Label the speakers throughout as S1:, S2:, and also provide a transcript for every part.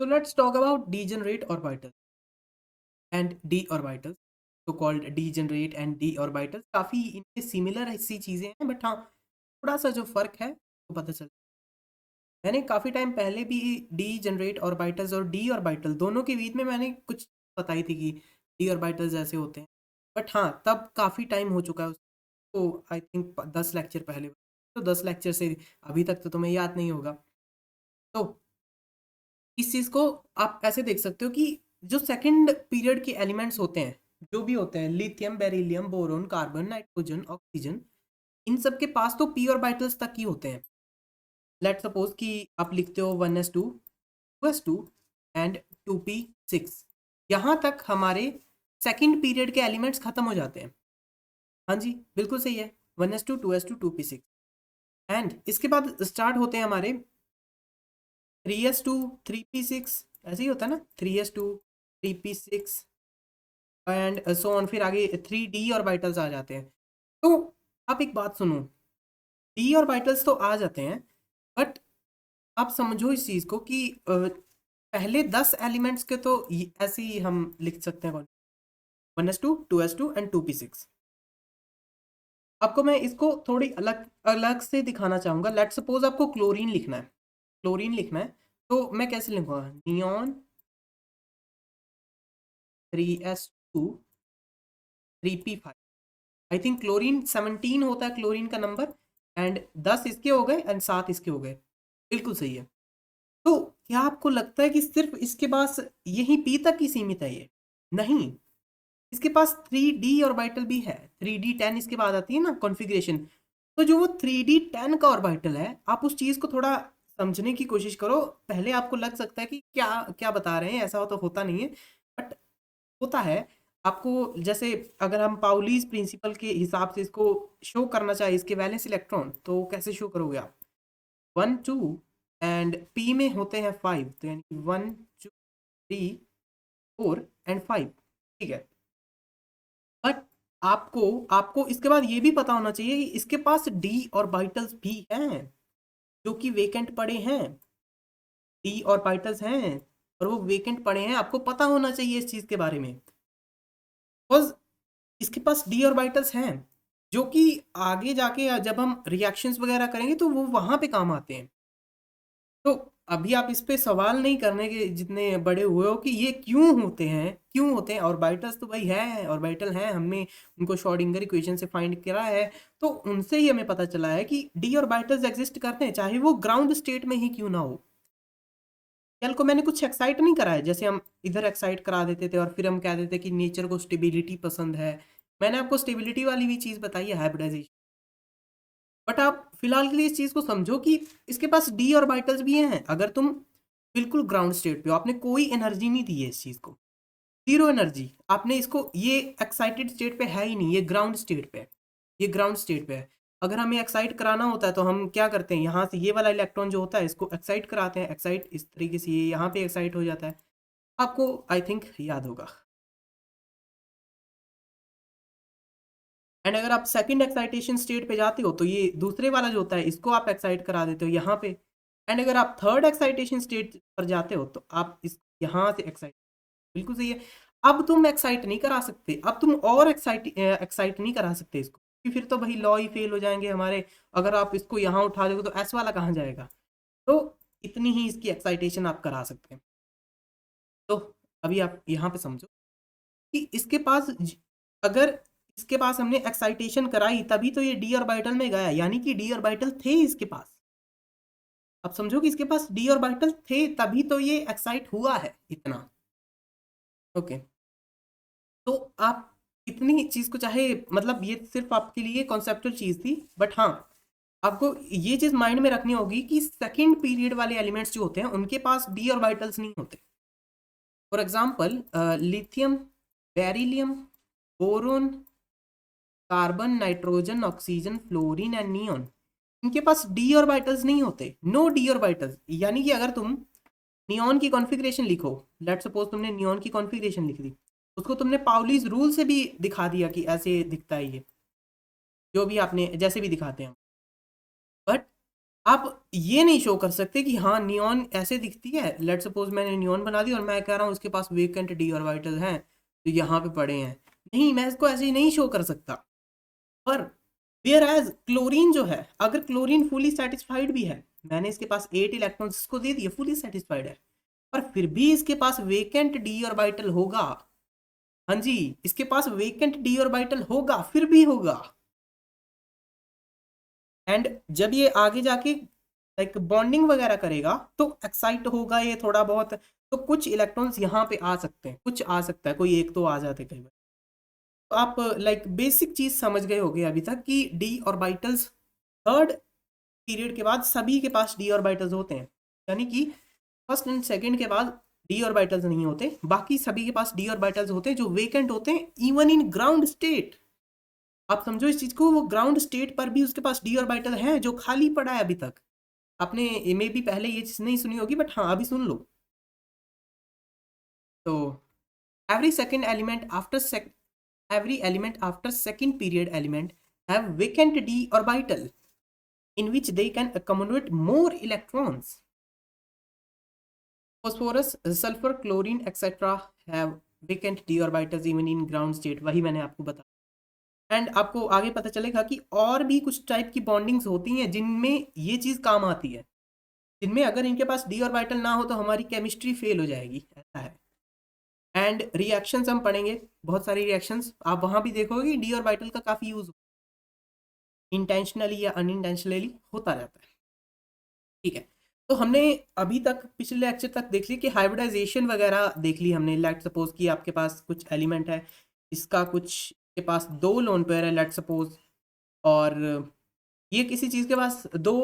S1: So let's talk about degenerate orbitals and d orbitals. So called degenerate and d orbitals काफी इनके similar ऐसी चीजें हैं, but हाँ थोड़ा सा जो फर्क है वो पता चलता है। मैंने काफी टाइम पहले भी डीजेनरेट ऑर्बिटल्स और डी ऑर्बिटल दोनों के बीच में मैंने कुछ बताई थी कि डी ऑर्बिटल्स ऐसे होते हैं, बट हाँ तब काफी टाइम हो चुका है उसको, आई थिंक 10 लेक्चर पहले। तो 10 लेक्चर से अभी तक तो तुम्हें याद नहीं होगा। तो इस चीज़ को आप ऐसे देख सकते हो कि जो सेकंड पीरियड के एलिमेंट्स होते हैं, जो भी होते हैं, lithium, beryllium, boron, carbon, nitrogen, oxygen, इन सब के पास तो पी ऑर्बिटल्स तक ही होते हैं। लेट सपोज कि आप लिखते हो 1s2 2s2 एंड 2p6, यहाँ तक हमारे सेकंड पीरियड के एलिमेंट्स खत्म हो जाते हैं। हाँ जी बिल्कुल सही है, 1s2 2s2 2p6। एंड इसके बाद स्टार्ट होते हैं हमारे 3s2 3p6, ऐसे ही होता है ना, 3s2 3p6 and so on, फिर आगे 3d ऑर्बिटल्स आ जाते हैं। तो आप एक बात सुनो, डी ऑर्बिटल्स तो आ जाते हैं, बट आप समझो इस चीज़ को कि पहले 10 एलिमेंट्स के तो ऐसे ही हम लिख सकते हैं, 1s2 2s2 एंड 2p6। आपको मैं इसको थोड़ी अलग अलग से दिखाना चाहूँगा। लेट सपोज आपको क्लोरीन लिखना है, क्लोरीन लिखना है, तो मैं कैसे लिखूँगा, neon 3s2 3p5। I think chlorine 17 होता है क्लोरीन का नंबर, एंड 10 इसके हो गए एंड 7 इसके हो गए। बिल्कुल सही है। तो क्या आपको लगता है कि सिर्फ इसके पास यही पी तक ही सीमित है? ये नहीं, इसके पास 3d ऑर्बिटल भी है। 3d10 इसके बाद आती है ना कॉन्फ़िगरेशन। तो जो वो 3d10 का ऑर्बिटल है, आप उस चीज़ को थोड़ा समझने की कोशिश करो। पहले आपको लग सकता है कि क्या क्या बता रहे हैं, ऐसा हो तो होता नहीं है, बट होता है। आपको जैसे अगर हम पाउलीज प्रिंसिपल के हिसाब से इसको शो करना चाहे, इसके वैलेंस इलेक्ट्रॉन, तो कैसे शो करोगे आप, 1 2 एंड पी में होते हैं 5, तो यानी 1 2 3 4 एंड 5, ठीक है। बट आपको आपको इसके बाद ये भी पता होना चाहिए कि इसके पास डी ऑर्बिटल्स भी हैं जो कि वेकेंट पड़े हैं। डी ऑर्बिटल्स हैं और वो वेकेंट पड़े हैं, आपको पता होना चाहिए इस चीज के बारे में। बिकॉज इसके पास डी ऑर्बिटल्स हैं जो कि आगे जाके जब हम रिएक्शंस वगैरह करेंगे तो वो वहां पे काम आते हैं। तो अभी आप इस पे सवाल नहीं करने के जितने बड़े हुए हो कि ये क्यों होते हैं, क्यों होते हैं। ऑर्बिटल्स तो भाई है, ऑर्बिटल हैं, हमने उनको श्रोडिंगर इक्वेशन से फाइंड करा है, तो उनसे ही हमें पता चला है कि डी ऑर्बिटल्स एग्जिस्ट करते हैं, चाहे वो ग्राउंड स्टेट में ही क्यों ना हो। कल को मैंने कुछ एक्साइट नहीं करा है, जैसे हम इधर एक्साइट करा देते थे और फिर हम कह देते कि नेचर को स्टेबिलिटी पसंद है। मैंने आपको स्टेबिलिटी वाली भी चीज़ बताई है, हाइब्रिडाइजेशन। बट आप फिलहाल के लिए इस चीज़ को समझो कि इसके पास डी ऑर्बिटल्स भी हैं। अगर तुम बिल्कुल ग्राउंड स्टेट पे हो, आपने कोई एनर्जी नहीं दी है इस चीज़ को, जीरो एनर्जी आपने इसको, ये एक्साइटेड स्टेट पे है ही नहीं, ये ग्राउंड स्टेट पे है, ये ग्राउंड स्टेट पे है। अगर हमें एक्साइट कराना होता है तो हम क्या करते हैं, यहाँ से ये वाला इलेक्ट्रॉन जो होता है इसको एक्साइट कराते हैं, एक्साइट इस तरीके से ये यहाँ पे एक्साइट हो जाता है। आपको आई थिंक याद होगा। एंड अगर आप सेकंड एक्साइटेशन स्टेट पे जाते हो तो ये दूसरे वाला जो होता है इसको आप एक्साइट करा देते हो यहाँ पे। एंड अगर आप थर्ड एक्साइटेशन स्टेट पर जाते हो तो आप इस यहाँ से एक्साइट, बिल्कुल सही है। अब तुम एक्साइट नहीं करा सकते, अब तुम और एक्साइट नहीं करा सकते इसको, क्योंकि फिर तो वही लॉ ही फेल हो जाएंगे हमारे। अगर आप इसको यहाँ उठा दोगे तो एस वाला कहाँ जाएगा। तो इतनी ही इसकी एक्साइटेशन आप करा सकते हैं। तो अभी आप यहाँ पे समझो कि इसके पास अगर इसके पास हमने एक्साइटेशन कराई तभी तो ये डी ऑर्बिटल में गया, यानी कि डी ऑर्बिटल थे इसके पास। आप समझो कि इसके पास डी ऑर्बिटल थे तभी तो ये एक्साइट हुआ है इतना। ओके, तो आप इतनी चीज को चाहे, मतलब ये सिर्फ आपके लिए कॉन्सेप्चुअल चीज थी, बट हाँ आपको ये चीज माइंड में रखनी होगी कि सेकंड पीरियड वाले एलिमेंट्स जो होते हैं उनके पास डी ऑर्बिटल्स नहीं होते। For example lithium, beryllium, boron, carbon, nitrogen, oxygen, fluorine and neon, इनके पास डी ऑर्बिटल्स नहीं होते, नो डी ऑर्बिटल्स। यानी कि अगर तुम नियॉन की कॉन्फ़िगरेशन लिखो, लेट सपोज तुमने नियॉन की कॉन्फ़िगरेशन लिख दी, उसको तुमने पाउलीज रूल से भी दिखा दिया कि ऐसे दिखता है ये, जो भी आपने जैसे भी दिखाते हैं, बट आप ये नहीं शो कर सकते कि हाँ नियॉन ऐसे दिखती है, लेट सपोज मैंने नियॉन बना दी और मैं कह रहा हूँ उसके पास वेकेंट डी ऑर्बिटल हैं तो यहाँ पे पड़े हैं, नहीं मैं इसको ऐसे ही नहीं शो कर सकता। पर वेयर एज क्लोरीन जो है, अगर क्लोरीन फुली सेटिस्फाइड भी है, मैंने इसके पास 8 इलेक्ट्रॉन्स इसको दे दिए, फुली सेटिस्फाइड है, पर फिर भी इसके पास वेकेंट डी ऑर्बिटल होगा। हाँ जी, इसके पास वेकेंट डी ऑर्बिटल होगा, फिर भी होगा। एंड जब ये आगे जाके लाइक बॉन्डिंग वगैरह करेगा तो एक्साइट होगा ये थोड़ा बहुत, तो कुछ इलेक्ट्रॉन्स यहाँ पे आ सकते हैं, कुछ आ सकता है, कोई एक तो आ जाते कई बार। तो आप लाइक बेसिक चीज समझ गए होगे अभी तक कि डी ऑर्बिटल्स थर्ड पीरियड के बाद सभी के पास डी ऑर्बिटल्स होते हैं, यानी कि फर्स्ट एंड सेकंड के बाद डी ऑर्बिटल्स नहीं होते, बाकी सभी के पास डी ऑर्बिटल्स होते हैं जो वेकेंट होते हैं इवन इन ग्राउंड स्टेट। आप समझो इस चीज को, वो ग्राउंड स्टेट पर भी उसके पास डी ऑर्बिटल है जो खाली पड़ा है अभी तक। आपने मे भी पहले ये चीज नहीं सुनी होगी बट हाँ अभी सुन लो। तो every second element after every element after second period element have vacant d orbital in which they can accommodate more electrons. Phosphorus, sulfur, chlorine, etc. have vacant d orbitals even in ground state. वही मैंने आपको बताया। And आपको आगे पता चलेगा कि और भी कुछ टाइप की बॉन्डिंग्स होती हैं जिनमें ये चीज काम आती है, जिनमें अगर इनके पास डी ऑर्बिटल ना हो तो हमारी केमिस्ट्री फेल हो जाएगी, ऐसा है। एंड रिएक्शंस हम पढ़ेंगे, बहुत सारी रिएक्शंस आप वहां भी देखोगे डी ऑर्बिटल का काफी यूज इंटेंशनली या अनइंटेंशनली होता रहता है। ठीक है, तो हमने अभी तक पिछले लेक्चर तक देख लिया कि हाइब्रिडाइजेशन वगैरह देख ली हमने। लेट सपोज कि आपके पास कुछ एलिमेंट है, इसका कुछ के पास दो लोन पेयर है लेट सपोज, और ये किसी चीज़ के पास दो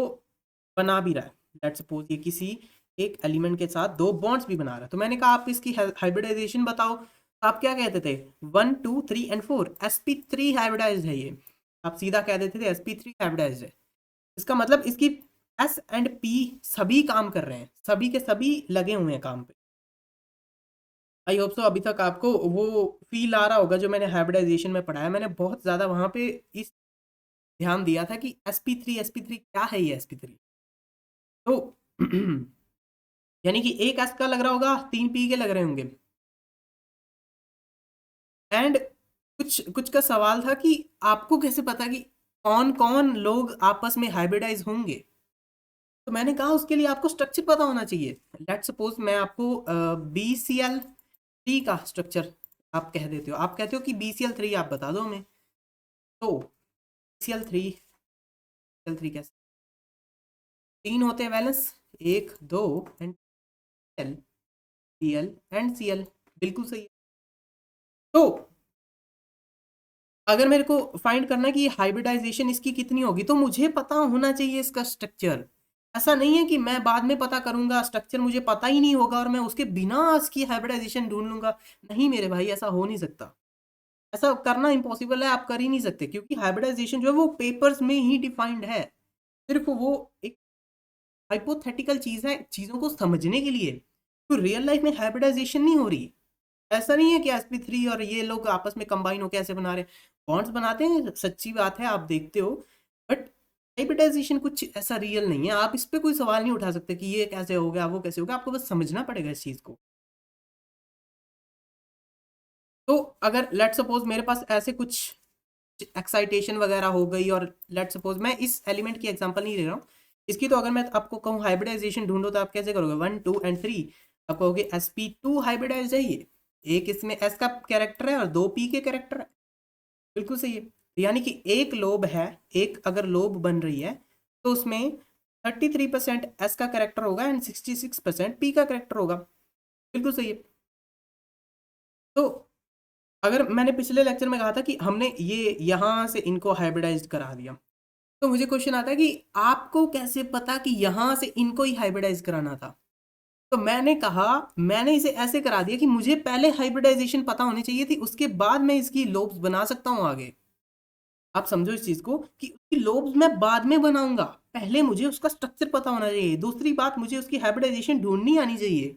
S1: बना भी रहा है, लेट सपोज ये किसी एक एलिमेंट के साथ दो बॉन्ड्स भी बना रहा है, तो मैंने कहा आप इसकी हाइब्रिडाइजेशन बताओ, तो आप क्या कहते थे 1 2 3 and 4 sp3 हाइब्रिडाइज है ये, आप सीधा कह देते थे sp3 हाइब्रिडाइज है। इसका मतलब इसकी एस एंड पी सभी काम कर रहे हैं, सभी के सभी लगे हुए हैं काम पे। आई होप सो अभी तक आपको वो फील आ रहा होगा जो मैंने हाइब्रिडाइजेशन में पढ़ाया, मैंने बहुत ज़्यादा वहाँ पे इस ध्यान दिया था कि sp3 क्या है ये sp3। तो यानी कि एक एस का लग रहा होगा, तीन पी के लग रहे होंगे। एंड कुछ कुछ का सवाल था कि आपको कैसे पता कि कौन कौन लोग आपस में हाइब्रिडाइज होंगे, तो मैंने कहा उसके लिए आपको स्ट्रक्चर पता होना चाहिए। लेट सपोज मैं आपको BCl3 का स्ट्रक्चर आप कह देते हो, आप कहते हो कि BCl3 आप बता दो हमें, तो BCl3 कैसे, तीन होते हैं valence, 1 2 and Cl and Cl, बिल्कुल सही है। तो अगर मेरे को फाइंड करना है कि हाइब्रिडाइजेशन इसकी कितनी होगी तो मुझे पता होना चाहिए इसका स्ट्रक्चर। ऐसा नहीं है कि मैं बाद में पता करूंगा, स्ट्रक्चर मुझे पता ही नहीं होगा और मैं उसके बिना इसकी हाइब्रिडाइजेशन ढूंढ लूंगा। नहीं मेरे भाई, ऐसा हो नहीं सकता, ऐसा करना इम्पॉसिबल है, आप कर ही नहीं सकते, क्योंकि हाइब्रिडाइजेशन जो है वो पेपर्स में ही डिफाइंड है, सिर्फ वो एक हाइपोथेटिकल चीज़ है चीज़ों को समझने के लिए, तो रियल लाइफ में हाइब्रिडाइजेशन नहीं हो रही। ऐसा नहीं है कि sp3 और ये लोग आपस में कंबाइन होकर ऐसे बना रहे हैं, बॉन्ड्स बनाते हैं, सच्ची बात है आप देखते हो, बट हाइब्रिडाइजेशन कुछ ऐसा रियल नहीं है। आप इस पे कोई सवाल नहीं उठा सकते कि ये कैसे हो गया वो कैसे हो गया, आपको बस समझना पड़ेगा इस चीज़ को। तो अगर लेट सपोज मेरे पास ऐसे कुछ एक्साइटेशन वगैरह हो गई, और लेट सपोज मैं इस एलिमेंट की एग्जांपल नहीं ले रहा हूँ इसकी, तो अगर मैं आपको कहूँ हाइब्रिडाइजेशन ढूंढो तो आप कैसे करोगे 1 2 and 3, आप कहोगे sp2 हाइब्रिडाइज है ये, एक इसमें s का कैरेक्टर है और दो p के कैरेक्टर है, बिल्कुल सही है। यानी कि एक लोब है, एक अगर लोब बन रही है तो उसमें 33% s का कैरेक्टर होगा एंड 66% p का कैरेक्टर होगा, बिल्कुल सही है। तो अगर मैंने पिछले लेक्चर में कहा था कि हमने ये यहाँ से इनको हाइब्रिडाइज करा दिया, तो मुझे क्वेश्चन आता है कि आपको कैसे पता कि यहाँ से इनको ही हाइब्रिडाइज कराना था, तो मैंने कहा मैंने इसे ऐसे करा दिया कि मुझे पहले हाइब्रिडाइजेशन पता होनी चाहिए थी, उसके बाद मैं इसकी लोब्स बना सकता हूँ आगे। आप समझो इस चीज को कि उसकी लोब्स मैं बाद में बनाऊंगा, पहले मुझे उसका स्ट्रक्चर पता होना चाहिए। दूसरी बात, मुझे उसकी हाइब्रिडाइजेशन ढूंढनी आनी चाहिए।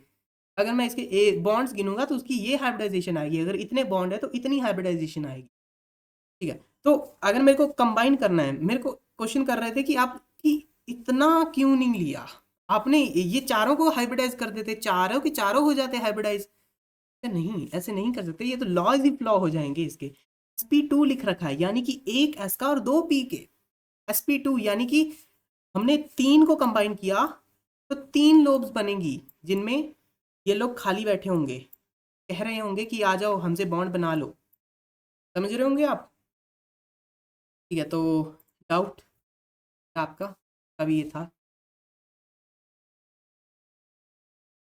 S1: अगर मैं इसके बॉन्ड्स गिनूंगा तो उसकी ये हाइब्रिडाइजेशन आएगी, अगर इतने बॉन्ड है तो इतनी हाइब्रिडाइजेशन आएगी, ठीक है। तो अगर मेरे को कंबाइन करना है, मेरे को क्वेश्चन कर रहे थे कि आपकी इतना क्यों नहीं लिया आपने? ये चारों को हाइब्रिडाइज कर देते, चारों के चारों हो जाते हाइब्रिडाइज। नहीं, ऐसे नहीं कर सकते, ये तो लॉज ही फ्लॉ हो जाएंगे इसके। sp2 लिख रखा है, यानी कि एक s का और दो p के। sp2 यानी कि हमने तीन को कंबाइन किया तो तीन लोब्स बनेंगी, जिनमें ये लोग खाली बैठे होंगे, कह रहे होंगे कि आ जाओ हमसे बॉन्ड बना लो। समझ रहे होंगे आप? ठीक है, तो डाउट आपका अभी ये था।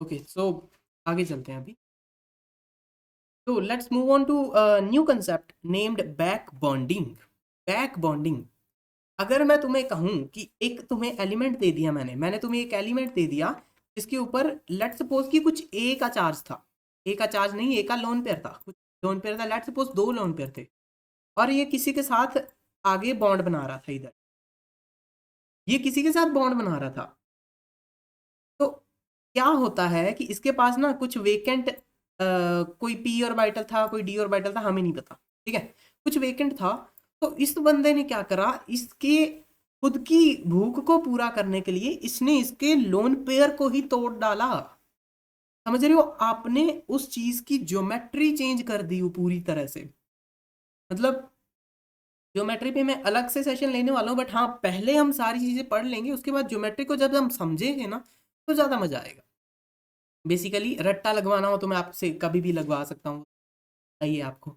S1: ओके, सो आगे चलते हैं अभी। तो let's move on to new concept named back bonding. Back bonding, अगर मैं तुम्हें कहूं कि एक तुम्हें एलिमेंट दे दिया, मैंने तुम्हें एक एलिमेंट दे दिया जिसके ऊपर लेट्स सपोज कि कुछ ए का चार्ज था, ए का चार्ज नहीं, ए का लोन पेयर था, कुछ लोन पेयर था, लेट्स सपोज दो लोन पेयर थे, और ये किसी के साथ आगे बॉन्ड बना रहा था, इधर ये किसी के साथ बॉन्ड बना रहा था। तो क्या होता है कि इसके पास ना कुछ वेकेंट कोई पी ऑर्बिटल था, कोई डी ऑर्बिटल था, हमें नहीं पता, ठीक है, कुछ वेकेंट था। तो इस बंदे ने क्या करा, इसके खुद की भूख को पूरा करने के लिए इसने इसके लोन पेयर को ही तोड़ डाला। समझ रहे हो? आपने उस चीज की ज्योमेट्री चेंज कर दी वो पूरी तरह से। मतलब ज्योमेट्री पे मैं अलग से सेशन लेने वाला हूँ, बट हाँ पहले हम सारी चीजें पढ़ लेंगे, उसके बाद ज्योमेट्री को जब हम समझेंगे ना तो ज्यादा मजा आएगा। बेसिकली रट्टा लगवाना हो तो मैं आपसे कभी भी लगवा सकता हूँ, आइए आपको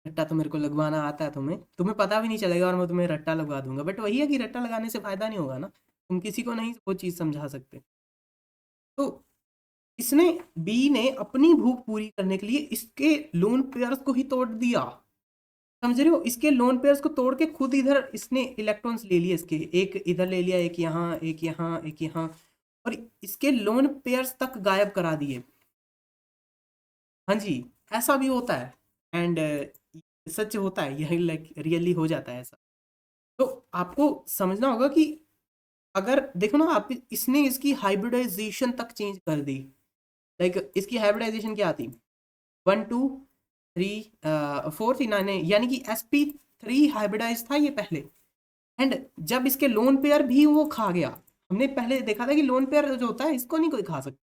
S1: रट्टा तो मेरे को लगवाना आता है, तुम्हें तुम्हें पता भी नहीं चलेगा और मैं तुम्हें रट्टा लगवा दूंगा, बट वही है कि रट्टा लगाने से फायदा नहीं होगा ना, तुम किसी को नहीं वो चीज़ समझा सकते। तो इसने बी ने अपनी भूख पूरी करने के लिए इसके लोन पेयर्स को ही तोड़ दिया। समझ रहे हो? इसके लोन पेयर्स को तोड़ के खुद इधर इसने इलेक्ट्रॉन्स ले लिए, इसके एक इधर ले लिया, एक यहाँ, एक यहाँ, एक यहाँ, और इसके लोन पेयर्स तक गायब करा दिए। हाँ जी, ऐसा भी होता है, एंड सच होता है, यही लाइक रियली हो जाता है ऐसा। तो आपको समझना होगा कि अगर देखो ना आप, इसने इसकी हाइब्रिडाइजेशन तक चेंज कर दी। लाइक इसकी हाइब्रिडाइजेशन क्या थी, 1 2 3 4 थी ना, नहीं, यानी कि sp3 हाइब्रिडाइज था ये पहले, एंड जब इसके लोन पेयर भी वो खा गया, हमने पहले देखा था कि लोन पेयर जो होता है इसको नहीं कोई खा सकता,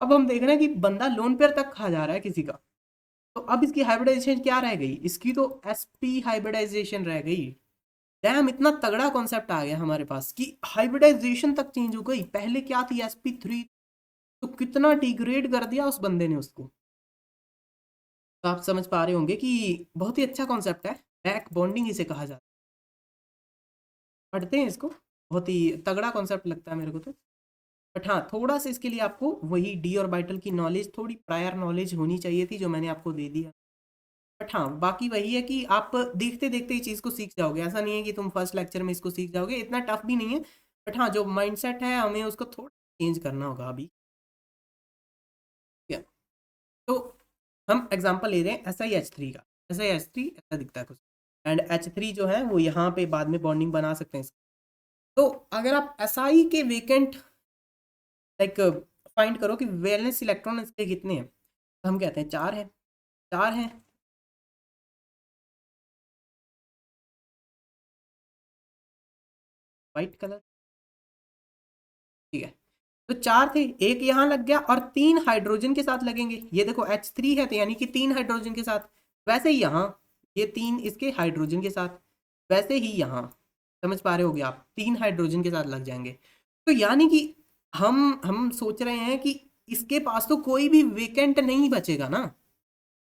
S1: अब हम देख रहे हैं कि बंदा लोन पेयर तक खा जा रहा है किसी का। तो अब इसकी हाइब्रिडाइजेशन क्या रह गई, इसकी तो sp हाइब्रिडाइजेशन रह गई। डैम, इतना तगड़ा कॉन्सेप्ट आ गया हमारे पास कि हाइब्रिडाइजेशन तक चेंज हो गई। पहले क्या थी, sp3, तो कितना डिग्रेड कर दिया उस बंदे ने उसको। तो आप समझ पा रहे होंगे कि बहुत ही अच्छा कॉन्सेप्ट है, बैक बॉन्डिंग इसे कहा जाता है। पढ़ते हैं इसको, बहुत ही तगड़ा कॉन्सेप्ट लगता है मेरे को तो। बट हाँ, थोड़ा सा इसके लिए आपको वही डी ऑर्बिटल की नॉलेज, थोड़ी प्रायर नॉलेज होनी चाहिए थी, जो मैंने आपको दे दिया। बट हाँ, बाकी वही है कि आप देखते देखते ही चीज़ को सीख जाओगे, ऐसा नहीं है कि तुम फर्स्ट लेक्चर में इसको सीख जाओगे, इतना टफ भी नहीं है। बट हाँ, जो माइंडसेट है हमें उसको थोड़ा चेंज करना होगा अभी। क्या, तो हम एग्जांपल ले रहे हैं SiH3 का। SiH3 ऐसा दिखता है कुछ, एंड H3 जो है वो यहाँ पे बाद में बॉन्डिंग बना सकते हैं। तो अगर आप Si के वेकेंट लाइक फाइंड करो कि वैलेंस इलेक्ट्रॉन इसके कितने हैं, तो हम कहते हैं चार है, चार हैं। वाइट कलर, ठीक है, तो चार थे, एक यहाँ लग गया और तीन हाइड्रोजन के साथ लगेंगे। ये देखो H3 है तो यानी कि तीन हाइड्रोजन के साथ, वैसे ही यहाँ ये तीन इसके हाइड्रोजन के साथ, वैसे ही यहाँ, समझ पा रहे होगे आप, तीन हाइड्रोजन के साथ लग जाएंगे। तो यानी कि हम सोच रहे हैं कि इसके पास तो कोई भी वेकेंट नहीं बचेगा ना।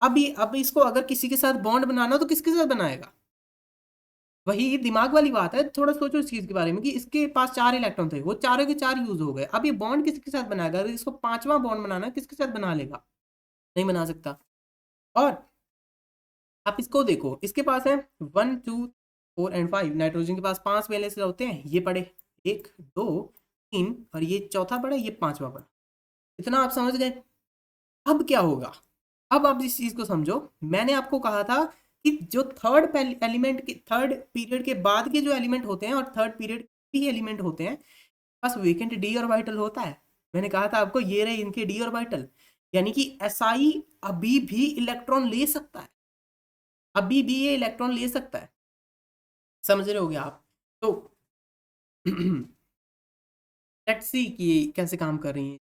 S1: अब इसको अगर किसी के साथ बॉन्ड बनाना हो तो किसके साथ बनाएगा? वही दिमाग वाली बात है, थोड़ा सोचो इस चीज के बारे में कि इसके पास चार इलेक्ट्रॉन थे, वो चारों के चार यूज हो गए, अब ये बॉन्ड किसके साथ बनाएगा? अगर इसको पांचवा बॉन्ड बनाना है किसके साथ बना लेगा? नहीं बना सकता। और आप इसको देखो, इसके पास है 1 2 4 एंड 5, नाइट्रोजन के पास पांच वैलेंस होते हैं, ये पड़े, एक, दो, तीन, और ये चौथा पड़ा, ये पांचवा पड़ा। इतना आप समझ गए? अब क्या होगा, अब आप इस चीज को समझो। मैंने आपको कहा था कि जो थर्ड एलिमेंट के, थर्ड पीरियड के बाद के जो एलिमेंट होते हैं और थर्ड पीरियड के ही एलिमेंट होते हैं, बस वेकेंट डी ऑर्बिटल होता है। मैंने कहा था आपको, ये रहे इनके डी ऑर्बिटल, यानी कि Si अभी भी इलेक्ट्रॉन ले सकता है, अभी भी ये इलेक्ट्रॉन ले सकता है। समझ रहे होगे आप? तो लेट्स सी कि कैसे काम कर रही है।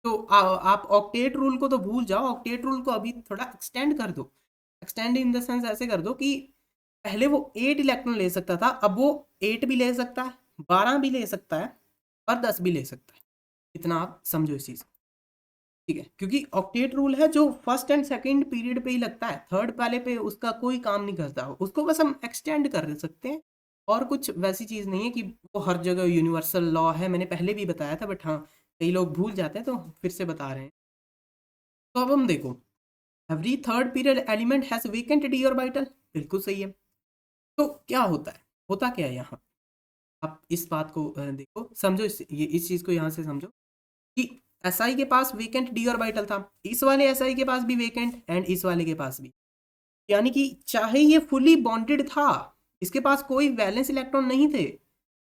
S1: तो आप ऑक्टेट रूल को तो भूल जाओ, ऑक्टेट रूल को अभी थोड़ा एक्सटेंड कर दो। एक्सटेंड इन द सेंस ऐसे कर दो कि पहले वो 8 इलेक्ट्रॉन ले सकता था, अब वो 8 भी ले सकता है, 12 भी ले सकता है और 10 भी ले सकता है। इतना आप समझो इस चीज़, ठीक है? क्योंकि ऑक्टेट रूल है जो फर्स्ट एंड सेकंड पीरियड पे ही लगता है, थर्ड वाले पे उसका कोई काम नहीं करता, उसको बस हम एक्सटेंड कर सकते हैं। और कुछ वैसी चीज़ नहीं है कि वो हर जगह यूनिवर्सल लॉ है, मैंने पहले भी बताया था, बट हाँ कई लोग भूल जाते हैं तो फिर से बता रहे हैं। तो अब हम देखो, every third period element has vacant D orbital, बिल्कुल सही है। तो क्या होता है, होता क्या है यहाँ, आप इस बात को देखो, समझो, इस चीज़ को यहाँ से समझो कि एसआई के पास वेकेंट डी ऑर्बिटल था, इस वाले एसआई के पास भी वेकेंट एंड इस वाले के पास भी, यानी कि चाहे ये फुली बॉन्डेड था, इसके पास कोई वैलेंस इलेक्ट्रॉन नहीं थे,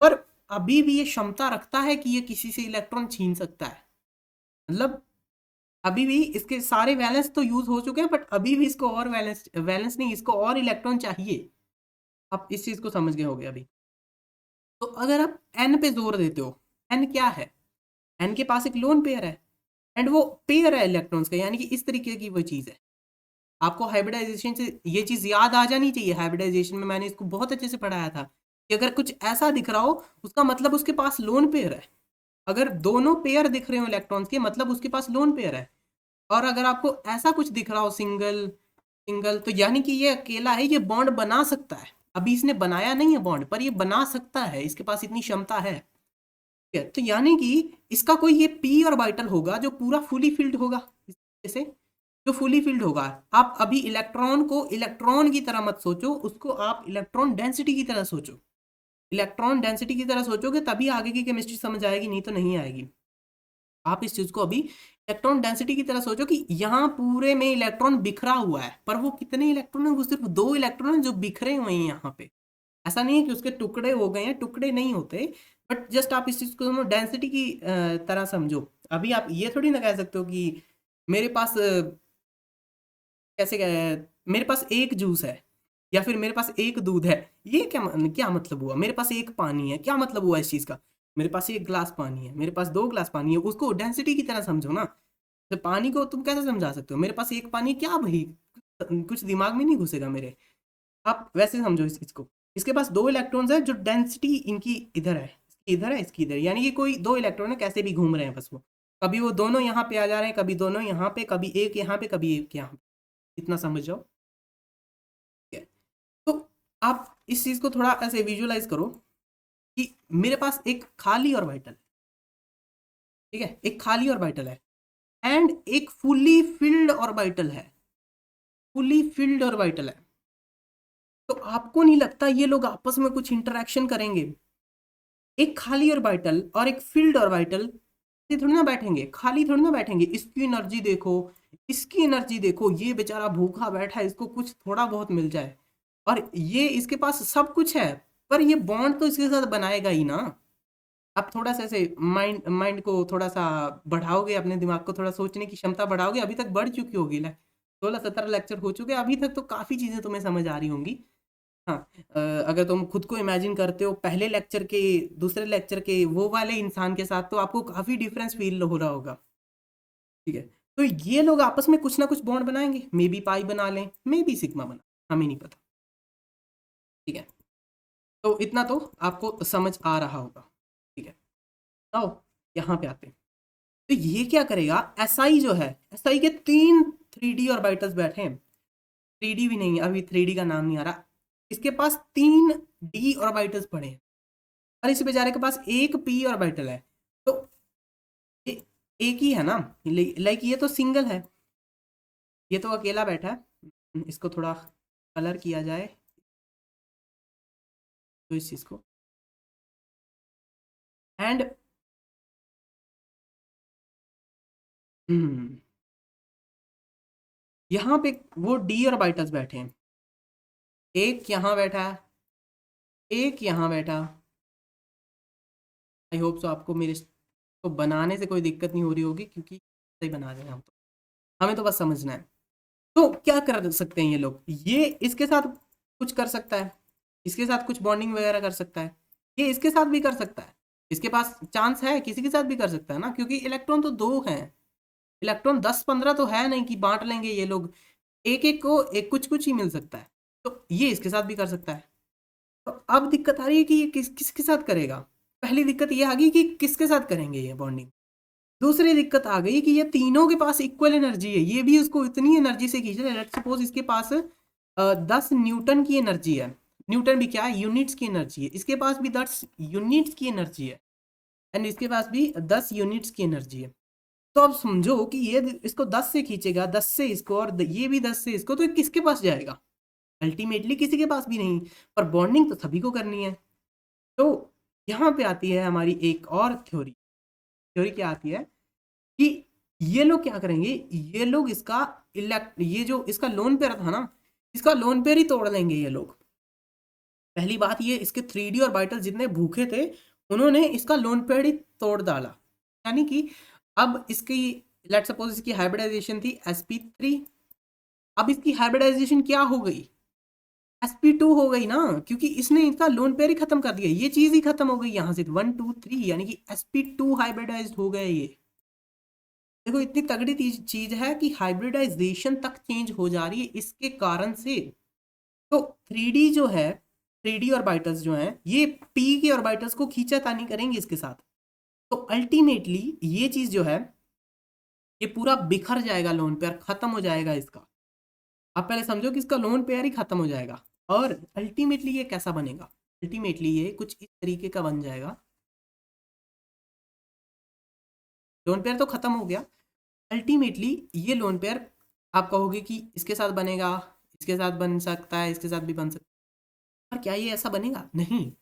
S1: पर अभी भी ये क्षमता रखता है कि ये किसी से इलेक्ट्रॉन छीन सकता है। मतलब अभी भी इसके सारे वैलेंस तो यूज हो चुके हैं, बट अभी भी इसको और वैलेंस वैलेंस नहीं, इसको और इलेक्ट्रॉन चाहिए। आप इस चीज को समझ गए होगे अभी। तो अगर आप एन पे जोर देते हो, एन क्या है, एन के पास एक लोन पेयर है एंड वो पेयर है इलेक्ट्रॉन्स का, यानी कि इस तरीके की वो चीज है। आपको हाइब्रिडाइजेशन से ये चीज याद आ जानी चाहिए, हाइब्रिडाइजेशन में मैंने इसको बहुत अच्छे से पढ़ाया था कि अगर कुछ ऐसा दिख रहा हो उसका मतलब उसके पास लोन पेयर है। अगर दोनों पेयर दिख रहे हो इलेक्ट्रॉन्स के, मतलब उसके पास लोन पेयर है। और अगर आपको ऐसा कुछ दिख रहा हो सिंगल सिंगल, तो यानी कि ये अकेला है, ये बॉन्ड बना सकता है। अभी इसने बनाया नहीं है बॉन्ड, पर ये बना सकता है, इसके पास इतनी क्षमता है। ठीक है, तो यानी कि इसका कोई ये पी ऑर्बिटल होगा जो पूरा फुली फिल्ड होगा, जैसे जो फुली फिल्ड होगा। आप अभी इलेक्ट्रॉन को इलेक्ट्रॉन की तरह मत सोचो, उसको आप इलेक्ट्रॉन डेंसिटी की तरह सोचो। इलेक्ट्रॉन डेंसिटी की तरह सोचोगे तभी आगे की केमिस्ट्री समझ आएगी, नहीं तो नहीं आएगी। आप इस चीज को अभी इलेक्ट्रॉन डेंसिटी की तरह सोचो कि यहाँ पूरे में इलेक्ट्रॉन बिखरा हुआ है, पर वो कितने इलेक्ट्रॉन है, वो सिर्फ 2 इलेक्ट्रॉन है जो बिखरे हुए हैं यहाँ पे। ऐसा नहीं है कि उसके टुकड़े हो गए हैं, टुकड़े नहीं होते, बट जस्ट आप इस चीज को डेंसिटी की तरह समझो। अभी आप ये थोड़ी ना कह सकते हो कि मेरे पास कैसे मेरे पास एक जूस है या फिर मेरे पास एक दूध है, ये क्या क्या मतलब हुआ, मेरे पास एक पानी है, क्या मतलब हुआ इस चीज का, मेरे पास एक ग्लास पानी है, मेरे पास 2 ग्लास पानी है, उसको डेंसिटी की तरह समझो ना। तो पानी को तुम कैसे समझा सकते हो, मेरे पास एक पानी है, क्या भाई कुछ दिमाग में नहीं घुसेगा मेरे। आप वैसे समझो इस चीज को, इसके पास 2 इलेक्ट्रॉन्स है जो डेंसिटी इनकी इधर है, इसकी इधर है, इसकी इधर, यानी कि कोई 2 इलेक्ट्रॉन है, कैसे भी घूम रहे हैं बस वो, कभी वो दोनों यहाँ पे आ जा रहे हैं, कभी दोनों यहाँ पे, कभी एक यहाँ पे, कभी एक यहाँ पे। इतना समझ जाओ, ठीक है? तो आप इस चीज को थोड़ा ऐसे विजुअलाइज करो कि मेरे पास एक खाली ऑर्बिटल, ठीक है, एक खाली ऑर्बिटल है एंड एक फुली फिल्ड ऑर्बिटल है, फुली फिल्ड ऑर्बिटल है। तो आपको नहीं लगता ये लोग आपस में कुछ इंटरेक्शन करेंगे? एक खाली ऑर्बिटल और एक फील्ड ऑर्बिटल ये थोड़ी ना बैठेंगे, खाली थोड़ी ना बैठेंगे। इसकी एनर्जी देखो, इसकी एनर्जी देखो, ये बेचारा भूखा बैठा है, इसको कुछ थोड़ा बहुत मिल जाए, और ये इसके पास सब कुछ है, पर ये बॉन्ड तो इसके साथ बनाएगा ही ना। आप थोड़ा सा ऐसे माइंड माइंड को थोड़ा सा बढ़ाओगे, अपने दिमाग को थोड़ा सोचने की क्षमता बढ़ाओगे, अभी तक बढ़ चुकी होगी, 16-17 लेक्चर हो चुके हैं, अभी तक तो काफ़ी चीज़ें तुम्हें समझ आ रही होंगी। हाँ, अगर तुम खुद को इमेजिन करते हो पहले लेक्चर के दूसरे लेक्चर के वो वाले इंसान के साथ, तो आपको काफ़ी डिफरेंस फील हो रहा होगा। ठीक है, तो ये लोग आपस में कुछ ना कुछ बॉन्ड बनाएंगे, मे बी पाई बना लें, मे बी सिग्मा बना, हमें नहीं पता। ठीक है, तो इतना तो आपको समझ आ रहा होगा। ठीक है, आओ यहाँ पे आते हैं। तो ये क्या करेगा, एसआई जो है, एसआई के 3 3D ऑर्बिटल्स बैठे हैं, 3D भी नहीं, अभी 3D का नाम नहीं आ रहा, इसके पास 3D ऑर्बिटल्स पड़े हैं, और इस बेचारे के पास एक पी ऑर्बिटल है। तो ए, एक ही है ना, लाइक ये तो सिंगल है, ये तो अकेला बैठा है। इसको थोड़ा कलर किया जाए तो इस चीज को, एंड यहाँ पे वो डी ऑर्बिटल्स बैठे हैं, एक यहाँ बैठा है, एक यहाँ बैठा। आई होप सो आपको मेरे को बनाने से कोई दिक्कत नहीं हो रही होगी, क्योंकि सही बना रहे हैं हम, तो हमें तो बस समझना है। तो क्या कर सकते हैं ये लोग, ये इसके साथ कुछ कर सकता है, इसके साथ कुछ बॉन्डिंग वगैरह कर सकता है, ये इसके साथ भी कर सकता है, इसके पास चांस है, किसी के साथ भी कर सकता है ना, क्योंकि इलेक्ट्रॉन तो दो हैं। इलेक्ट्रॉन 10-15 तो है नहीं कि बांट लेंगे ये लोग, एक एक को एक कुछ कुछ ही मिल सकता है। तो ये इसके साथ भी कर सकता है। तो अब दिक्कत आ रही है कि ये किसके साथ करेगा। पहली दिक्कत ये आ गई कि किसके साथ करेंगे ये बॉन्डिंग। दूसरी दिक्कत आ गई कि ये तीनों के पास इक्वल एनर्जी है, ये भी उसको इतनी एनर्जी से खींच रहे हैं। लेट्स सपोज इसके पास 10 न्यूटन की एनर्जी है। न्यूटन भी क्या है, यूनिट्स की एनर्जी है। इसके पास भी 10 यूनिट्स की एनर्जी है, एंड इसके पास भी 10 यूनिट्स की एनर्जी है। तो अब समझो कि ये इसको 10 से खींचेगा, 10 से इसको, और ये भी 10 से इसको, तो ये किसके पास जाएगा? अल्टीमेटली किसी के पास भी नहीं। पर बॉन्डिंग तो सभी को करनी है। तो यहाँ पे आती है हमारी एक और थ्योरी। थ्योरी क्या आती है कि ये लोग क्या करेंगे, ये लोग इसका ये जो इसका लोन पेयर था ना, इसका लोन पेयर ही तोड़ देंगे ये लोग। पहली बात, ये इसके 3D ऑर्बिटल जितने भूखे थे, उन्होंने इसका लोन पेयर ही तोड़ डाला। यानी कि अब इसकी, लेट्स सपोज इसकी हाइब्रिडाइजेशन थी sp3, अब इसकी हाइब्रिडाइजेशन क्या हो गई, sp2 हो गई ना, क्योंकि इसने इसका लोन पेयर ही खत्म कर दिया। ये चीज ही खत्म हो गई यहाँ से, 1 2 3, यानी कि sp2 हाइब्रिडाइज्ड हो गए ये। देखो इतनी तगड़ी चीज है कि हाइब्रिडाइजेशन तक चेंज हो जा रही है इसके कारण से। तो 3D जो है, 3D ऑर्बिटल्स जो हैं, ये p के ऑर्बिटल्स को खींचातानी करेंगे इसके साथ। तो अल्टीमेटली ये चीज जो है, ये पूरा बिखर जाएगा, लोन पेयर खत्म हो जाएगा इसका। आप पहले समझो कि इसका लोन पेयर ही खत्म हो जाएगा। और अल्टीमेटली ये कैसा बनेगा, अल्टीमेटली ये कुछ इस तरीके का बन जाएगा। लोन पेयर तो खत्म हो गया, अल्टीमेटली ये लोन पेयर आप कहोगे कि इसके साथ बनेगा, इसके साथ बन सकता है, इसके साथ भी बन सकता है। पर क्या ये ऐसा बनेगा? नहीं।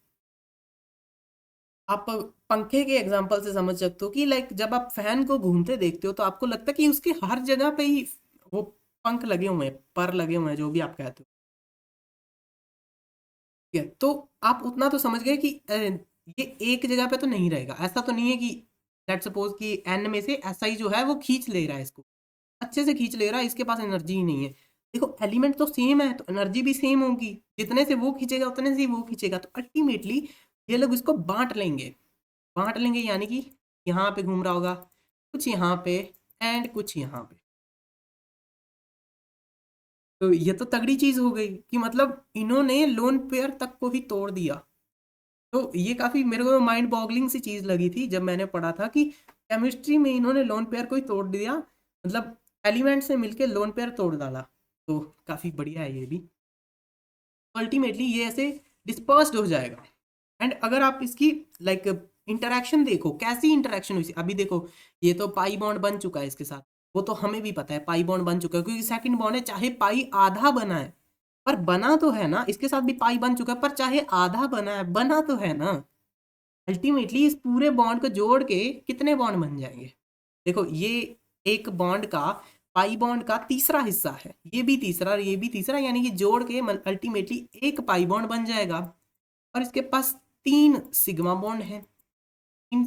S1: आप पंखे के एग्जांपल से समझ सकते हो कि लाइक जब आप फैन को घूमते देखते हो तो आपको लगता है कि उसके हर जगह पे ही वो पंख लगे हुए हैं, पर लगे हुए हैं, जो भी आप कहते हो। ठीक है, तो आप उतना तो समझ गए कि ये एक जगह पे तो नहीं रहेगा। ऐसा तो नहीं है कि लेट्स सपोज कि एन में से ऐसा ही जो है वो खींच ले रहा है इसको, अच्छे से खींच ले रहा है, इसके पास एनर्जी ही नहीं है। देखो एलिमेंट तो सेम है, तो एनर्जी भी सेम होगी, जितने से वो खींचेगा उतने से ही वो खींचेगा। तो अल्टीमेटली ये लोग इसको बांट लेंगे। बांट लेंगे यानी कि यहाँ पे घूम रहा होगा, कुछ यहाँ पे, एंड कुछ यहाँ पे। तो ये तो तगड़ी चीज हो गई कि मतलब इन्होंने लोन पेयर तक को ही तोड़ दिया। तो ये काफी मेरे को माइंड बॉगलिंग सी चीज लगी थी जब मैंने पढ़ा था कि केमिस्ट्री में इन्होंने लोन पेयर को ही तोड़ दिया, मतलब एलिमेंट से मिलके लोन पेयर तोड़ डाला। तो काफी बढ़िया है ये भी। अल्टीमेटली ये ऐसे डिस्पर्स्ड हो जाएगा। एंड अगर आप इसकी लाइक इंटरेक्शन देखो, कैसी इंटरेक्शन हुई, अभी देखो ये तो पाई बॉन्ड बन चुका है इसके साथ, वो तो हमें भी पता है पाई बॉन्ड बन चुका है, क्योंकि सेकंड बॉन्ड है, चाहे पाई आधा बना है पर बना तो है ना। इसके साथ भी पाई बन चुका है, पर चाहे आधा बना है, बना तो है ना। अल्टीमेटली इस पूरे बॉन्ड को जोड़ के कितने बॉन्ड बन जाएंगे? देखो ये एक बॉन्ड का, पाई बॉन्ड का तीसरा हिस्सा है, ये भी तीसरा और ये भी तीसरा, यानी कि जोड़ के अल्टीमेटली एक पाई बॉन्ड बन जाएगा। और इसके पास 3 सिग्मा बॉन्ड है, तीन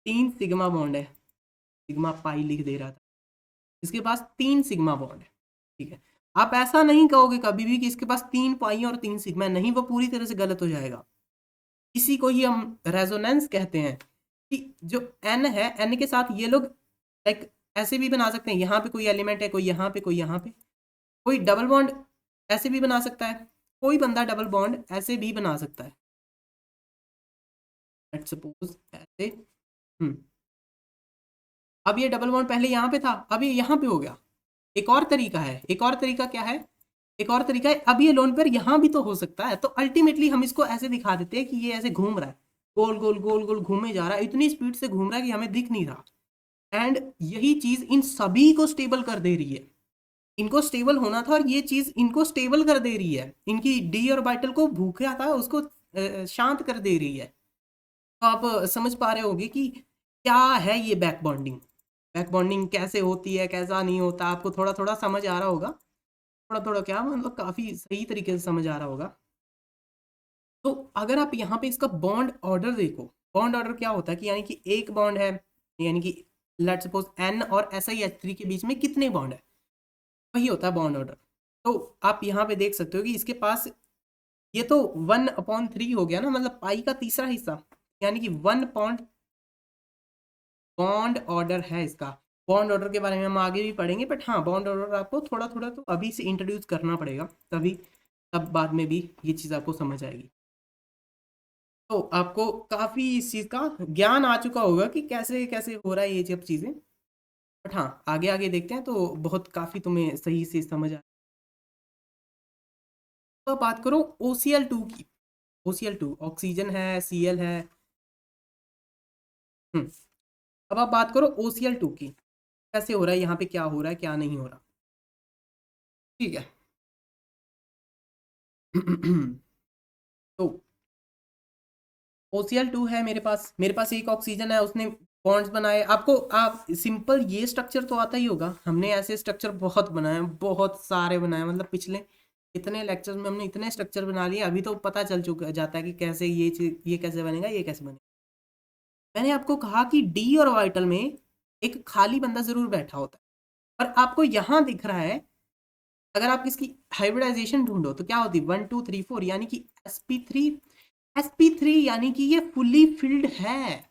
S1: 3 सिग्मा बॉन्ड है, सिग्मा पाई लिख दे रहा था। इसके पास 3 सिग्मा बॉन्ड है। ठीक है, आप ऐसा नहीं कहोगे कभी भी कि इसके पास 3 पाई और 3 सिग्मा, नहीं, वो पूरी तरह से गलत हो जाएगा। इसी को ही हम रेजोनेंस कहते हैं कि जो एन है, एन के साथ ये लोग लाइक ऐसे भी बना सकते हैं, यहाँ पे कोई एलिमेंट है, कोई यहाँ पे, कोई यहाँ पे, कोई डबल बॉन्ड ऐसे भी बना सकता है, कोई बंदा डबल बॉन्ड ऐसे भी बना सकता है। लेट्स सपोज ऐसे। हम्म अब ये डबल बॉन्ड पहले यहाँ पे था, अब ये यहाँ पे हो गया। एक और तरीका है, एक और तरीका क्या है, एक और तरीका है, अब ये लोन पेयर यहाँ भी तो हो सकता है। तो अल्टीमेटली हम इसको ऐसे दिखा देते हैं कि ये ऐसे घूम रहा है, गोल गोल गोल गोल घूमे जा रहा है, इतनी स्पीड से घूम रहा है कि हमें दिख नहीं रहा। एंड यही चीज इन सभी को स्टेबल कर दे रही है। इनको स्टेबल होना था और ये चीज इनको स्टेबल कर दे रही है, इनकी डी ऑर्बिटल को भूखा था उसको शांत कर दे रही है। तो आप समझ पा रहे होंगे कि क्या है ये बैक बॉन्डिंग, बैक बॉन्डिंग कैसे होती है, कैसा नहीं होता, आपको थोड़ा थोड़ा समझ आ रहा होगा। थोड़ा थोड़ा क्या मतलब काफी सही तरीके से समझ आ रहा होगा। तो अगर आप यहाँ पे इसका बॉन्ड ऑर्डर देखो, बॉन्ड ऑर्डर क्या होता है कि यानी कि एक बॉन्ड है, यानी कि लेट्स सपोज एन और SiH3 के बीच में कितने बॉन्ड है, वही होता है बॉन्ड ऑर्डर। तो आप यहाँ पे देख सकते हो कि इसके पास ये तो 1/3 हो गया ना, मतलब पाई का तीसरा हिस्सा, यानी कि 1 बॉन्ड ऑर्डर है इसका। बॉन्ड ऑर्डर के बारे में हम आगे भी पढ़ेंगे, बट हाँ बॉन्ड ऑर्डर आपको थोड़ा थोड़ा तो अभी से इंट्रोड्यूस करना पड़ेगा, तभी तब बाद में भी ये चीज़ आपको समझ आएगी। तो आपको काफ़ी इस चीज़ का ज्ञान आ चुका होगा कि कैसे कैसे हो रहा है ये सब चीज़ें, बट हाँ आगे आगे देखते हैं तो बहुत काफ़ी तुम्हें सही से समझ आ। तो अब बात करो OCl2 की। OCl2 ऑक्सीजन है, Cl है। हम्म। अब आप बात करो OCl2 की, कैसे हो रहा है यहाँ पे, क्या हो रहा है क्या नहीं हो रहा। ठीक है। तो OCl2 है मेरे पास एक ऑक्सीजन है, उसने बॉन्ड्स बनाए। आपको आप सिंपल ये स्ट्रक्चर तो आता ही होगा, हमने ऐसे स्ट्रक्चर बहुत बनाए हैं, बहुत सारे बनाए हैं, मतलब पिछले इतने लेक्चर्स में हमने इतने स्ट्रक्चर बना लिए, अभी तो पता चल चुका जाता है कि कैसे ये चीज, ये कैसे बनेगा, ये कैसे बनेगा। मैंने आपको कहा कि डी और ऑर्बिटल में एक खाली बंदा जरूर बैठा होता है, और आपको यहाँ दिख रहा है, अगर आप इसकी हाइब्रिडाइजेशन ढूंढो तो क्या होती है, 1 2 3 4, यानी कि sp3 यानी कि ये फुली फिल्ड है।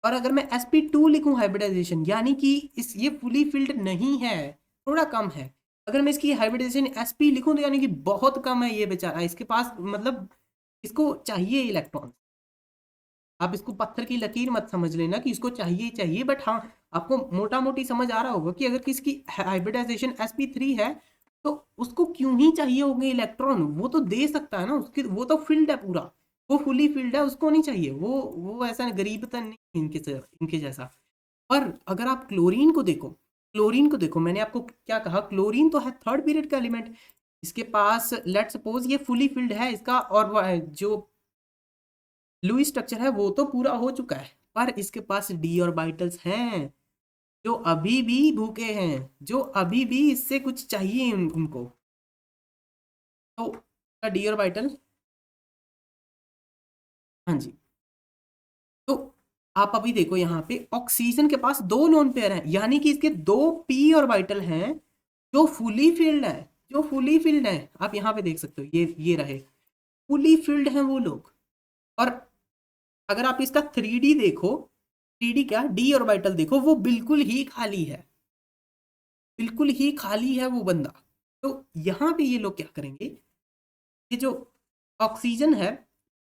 S1: और अगर मैं sp2 लिखूं हाइब्रिडाइजेशन, यानी कि इस ये फुली फिल्ड नहीं है, थोड़ा कम है। अगर मैं इसकी हाइब्रिडाइजेशन sp लिखूं तो यानी कि बहुत कम है ये बेचारा, इसके पास मतलब इसको चाहिए इलेक्ट्रॉन। आप इसको पत्थर की लकीर मत समझ लेना कि इसको चाहिए ही चाहिए, बट हाँ आपको मोटा मोटी समझ आ रहा होगा कि अगर किसकी हाइब्रिडाइजेशन sp3 है तो उसको क्यों ही चाहिए होंगे इलेक्ट्रॉन, वो तो दे सकता है ना, उसकी वो तो फील्ड है पूरा, वो फुली फील्ड है, उसको नहीं चाहिए, वो ऐसा गरीब तो नहीं इनके जैसा। और अगर आप क्लोरीन को देखो, मैंने आपको क्या कहा, क्लोरीन तो है थर्ड पीरियड का एलिमेंट, इसके पास लेट सपोज ये फुली फिल्ड है इसका, और जो लुईस स्ट्रक्चर है वो तो पूरा हो चुका है, पर इसके पास डी ऑर्बिटल्स हैं जो अभी भी भूखे हैं, जो अभी भी इससे कुछ चाहिए उनको। तो डी ऑर्बिटल, हाँ जी। तो आप अभी देखो यहाँ पे ऑक्सीजन के पास 2 लोन पेयर हैं, यानी कि इसके 2 p ऑर्बिटल हैं जो फुली फिल्ड है, आप यहाँ पे देख सकते हो, ये रहे फुली फिल्ड हैं वो लोग। और अगर आप इसका 3D देखो, 3D क्या, डी ऑर्बिटल देखो, वो बिल्कुल ही खाली है, बिल्कुल ही खाली है वो बंदा। तो यहाँ पे ये लोग क्या करेंगे, ये जो ऑक्सीजन है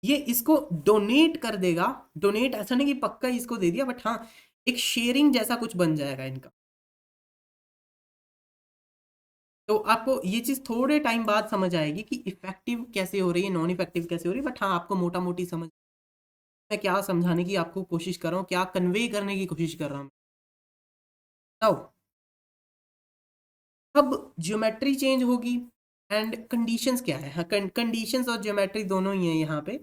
S1: ये इसको डोनेट कर देगा। डोनेट ऐसा नहीं कि पक्का इसको दे दिया, बट हाँ एक शेयरिंग जैसा कुछ बन जाएगा इनका। तो आपको ये चीज थोड़े टाइम बाद समझ आएगी कि इफेक्टिव कैसे हो रही है, नॉन इफेक्टिव कैसे हो रही है, बट हाँ आपको मोटा मोटी समझ, मैं क्या समझाने की आपको कोशिश कर रहा हूँ, क्या कन्वे करने की कोशिश कर रहा हूँ। नाउ अब ज्योमेट्री चेंज होगी एंड कंडीशंस क्या है, हाँ कंडीशंस और ज्योमेट्री दोनों ही है यहाँ पे।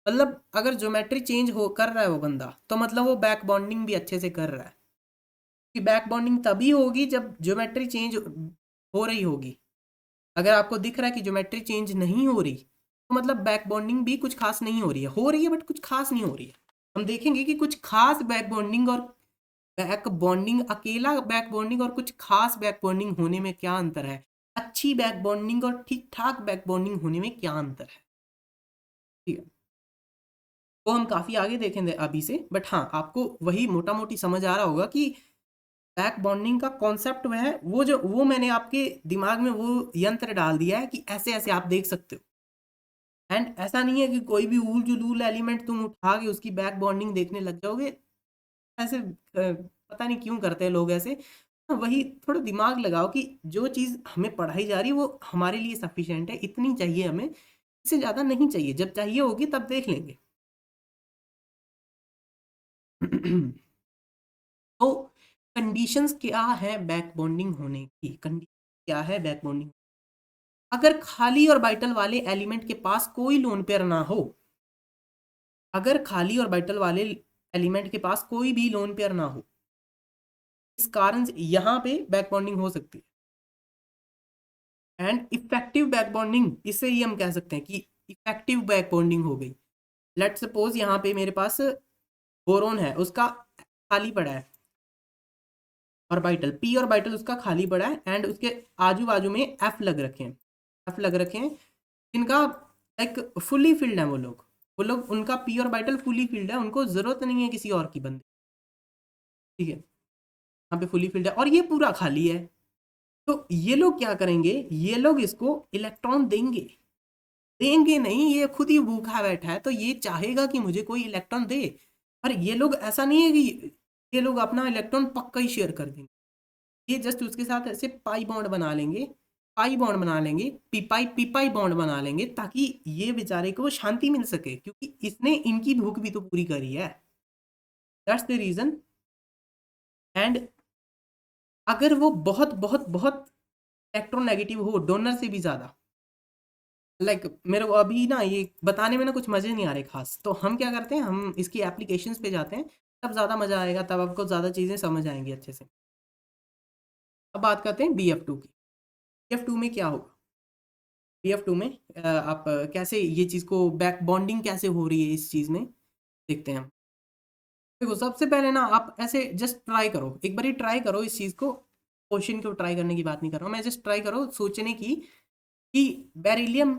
S1: मतलब अगर ज्योमेट्री चेंज हो कर रहा है वो बंदा, तो मतलब वो बैक बॉन्डिंग भी अच्छे से कर रहा है, कि बैक बॉन्डिंग तभी होगी जब ज्योमेट्री चेंज हो रही होगी। अगर आपको दिख रहा है कि ज्योमेट्री चेंज नहीं हो रही, तो मतलब बैक बॉन्डिंग भी कुछ खास नहीं हो रही है बट कुछ खास नहीं हो रही है। हम देखेंगे कि कुछ खास बैक बॉन्डिंग और बैक बॉन्डिंग, अकेला बैक बॉन्डिंग और कुछ खास बैक बॉन्डिंग होने में क्या अंतर है, अच्छी बैक बॉन्डिंग और ठीक ठाक बैक बॉन्डिंग होने में क्या अंतर है। ठीक है, वो हम काफी आगे देखेंगे अभी से, बट हाँ आपको वही मोटा मोटी समझ आ रहा होगा कि बैक बॉन्डिंग का कॉन्सेप्ट वह है, वो मैंने आपके दिमाग में वो यंत्र डाल दिया है कि ऐसे ऐसे आप देख सकते हो। एंड ऐसा नहीं है कि कोई भी ऊल जुलूल एलिमेंट तुम उठा के उसकी बैक बॉन्डिंग देखने लग जाओगे, ऐसे पता नहीं क्यों करते हैं लोग ऐसे। वही थोड़ा दिमाग लगाओ कि जो चीज़ हमें पढ़ाई जा रही है वो हमारे लिए सफिशिएंट है, इतनी चाहिए हमें, इससे ज़्यादा नहीं चाहिए, जब चाहिए होगी तब देख लेंगे। तो कंडीशंस क्या है बैक बॉन्डिंग होने की, कंडीशन क्या है बैक बॉन्डिंग, अगर खाली और बाइटल वाले एलिमेंट के पास कोई लोन पेयर ना हो, अगर खाली और बाइटल वाले एलिमेंट के पास कोई भी लोन पेयर ना हो, इस कारण से यहाँ पे बैक बॉन्डिंग हो सकती है। एंड इफेक्टिव बैक बॉन्डिंग, इससे ही हम कह सकते हैं कि इफेक्टिव बैक बॉन्डिंग हो गई। लेट सपोज यहाँ पे मेरे पास बोरोन है, उसका खाली पड़ा है ऑर्बिटल, पी ऑर्बिटल उसका खाली पड़ा है, एंड उसके आजू बाजू में एफ लग रखे हैं, जिनका एक फुली फिल्ड है वो लोग। वो लोग, उनका पी ऑर्बिटल फुली फिल्ड है, उनको जरूरत नहीं है किसी और की बंदे, ठीक है, यहाँ पे फुली फिल्ड है और ये पूरा खाली है। तो ये लोग क्या करेंगे, ये लोग इसको इलेक्ट्रॉन देंगे, देंगे नहीं, ये खुद ही भूखा बैठा है तो ये चाहेगा कि मुझे कोई इलेक्ट्रॉन दे। पर ये लोग ऐसा नहीं है कि ये लोग अपना इलेक्ट्रॉन पक्का ही शेयर कर देंगे, ये जस्ट उसके साथ ऐसे पाई बॉन्ड बना लेंगे, पाई बॉन्ड बना लेंगे, पीपाई पीपाई बॉन्ड बना लेंगे, ताकि ये बेचारे को शांति मिल सके, क्योंकि इसने इनकी भूख भी तो पूरी करी है। That's the reason. एंड अगर वो बहुत बहुत बहुत इलेक्ट्रोनेगेटिव हो, डोनर से भी ज्यादा, मेरे को अभी ना ये बताने में ना कुछ मजे नहीं आ रहे खास, तो हम क्या करते हैं, हम इसकी एप्लीकेशंस पे जाते हैं, तब ज़्यादा मज़ा आएगा, तब आपको ज़्यादा चीज़ें समझ आएंगी अच्छे से। अब बात करते हैं BF2 की। BF2 में क्या होगा, BF2 में आप कैसे ये चीज़ को बैक बॉन्डिंग कैसे हो रही है इस चीज़ में देखते हैं हम। देखो सबसे पहले ना आप ऐसे जस्ट ट्राई करो, एक बार ट्राई करो इस चीज़ को, क्वेश्चन को ट्राई करने की बात नहीं कर रहा हूँ मैं, जस्ट ट्राई करो सोचने की कि बेरिलियम,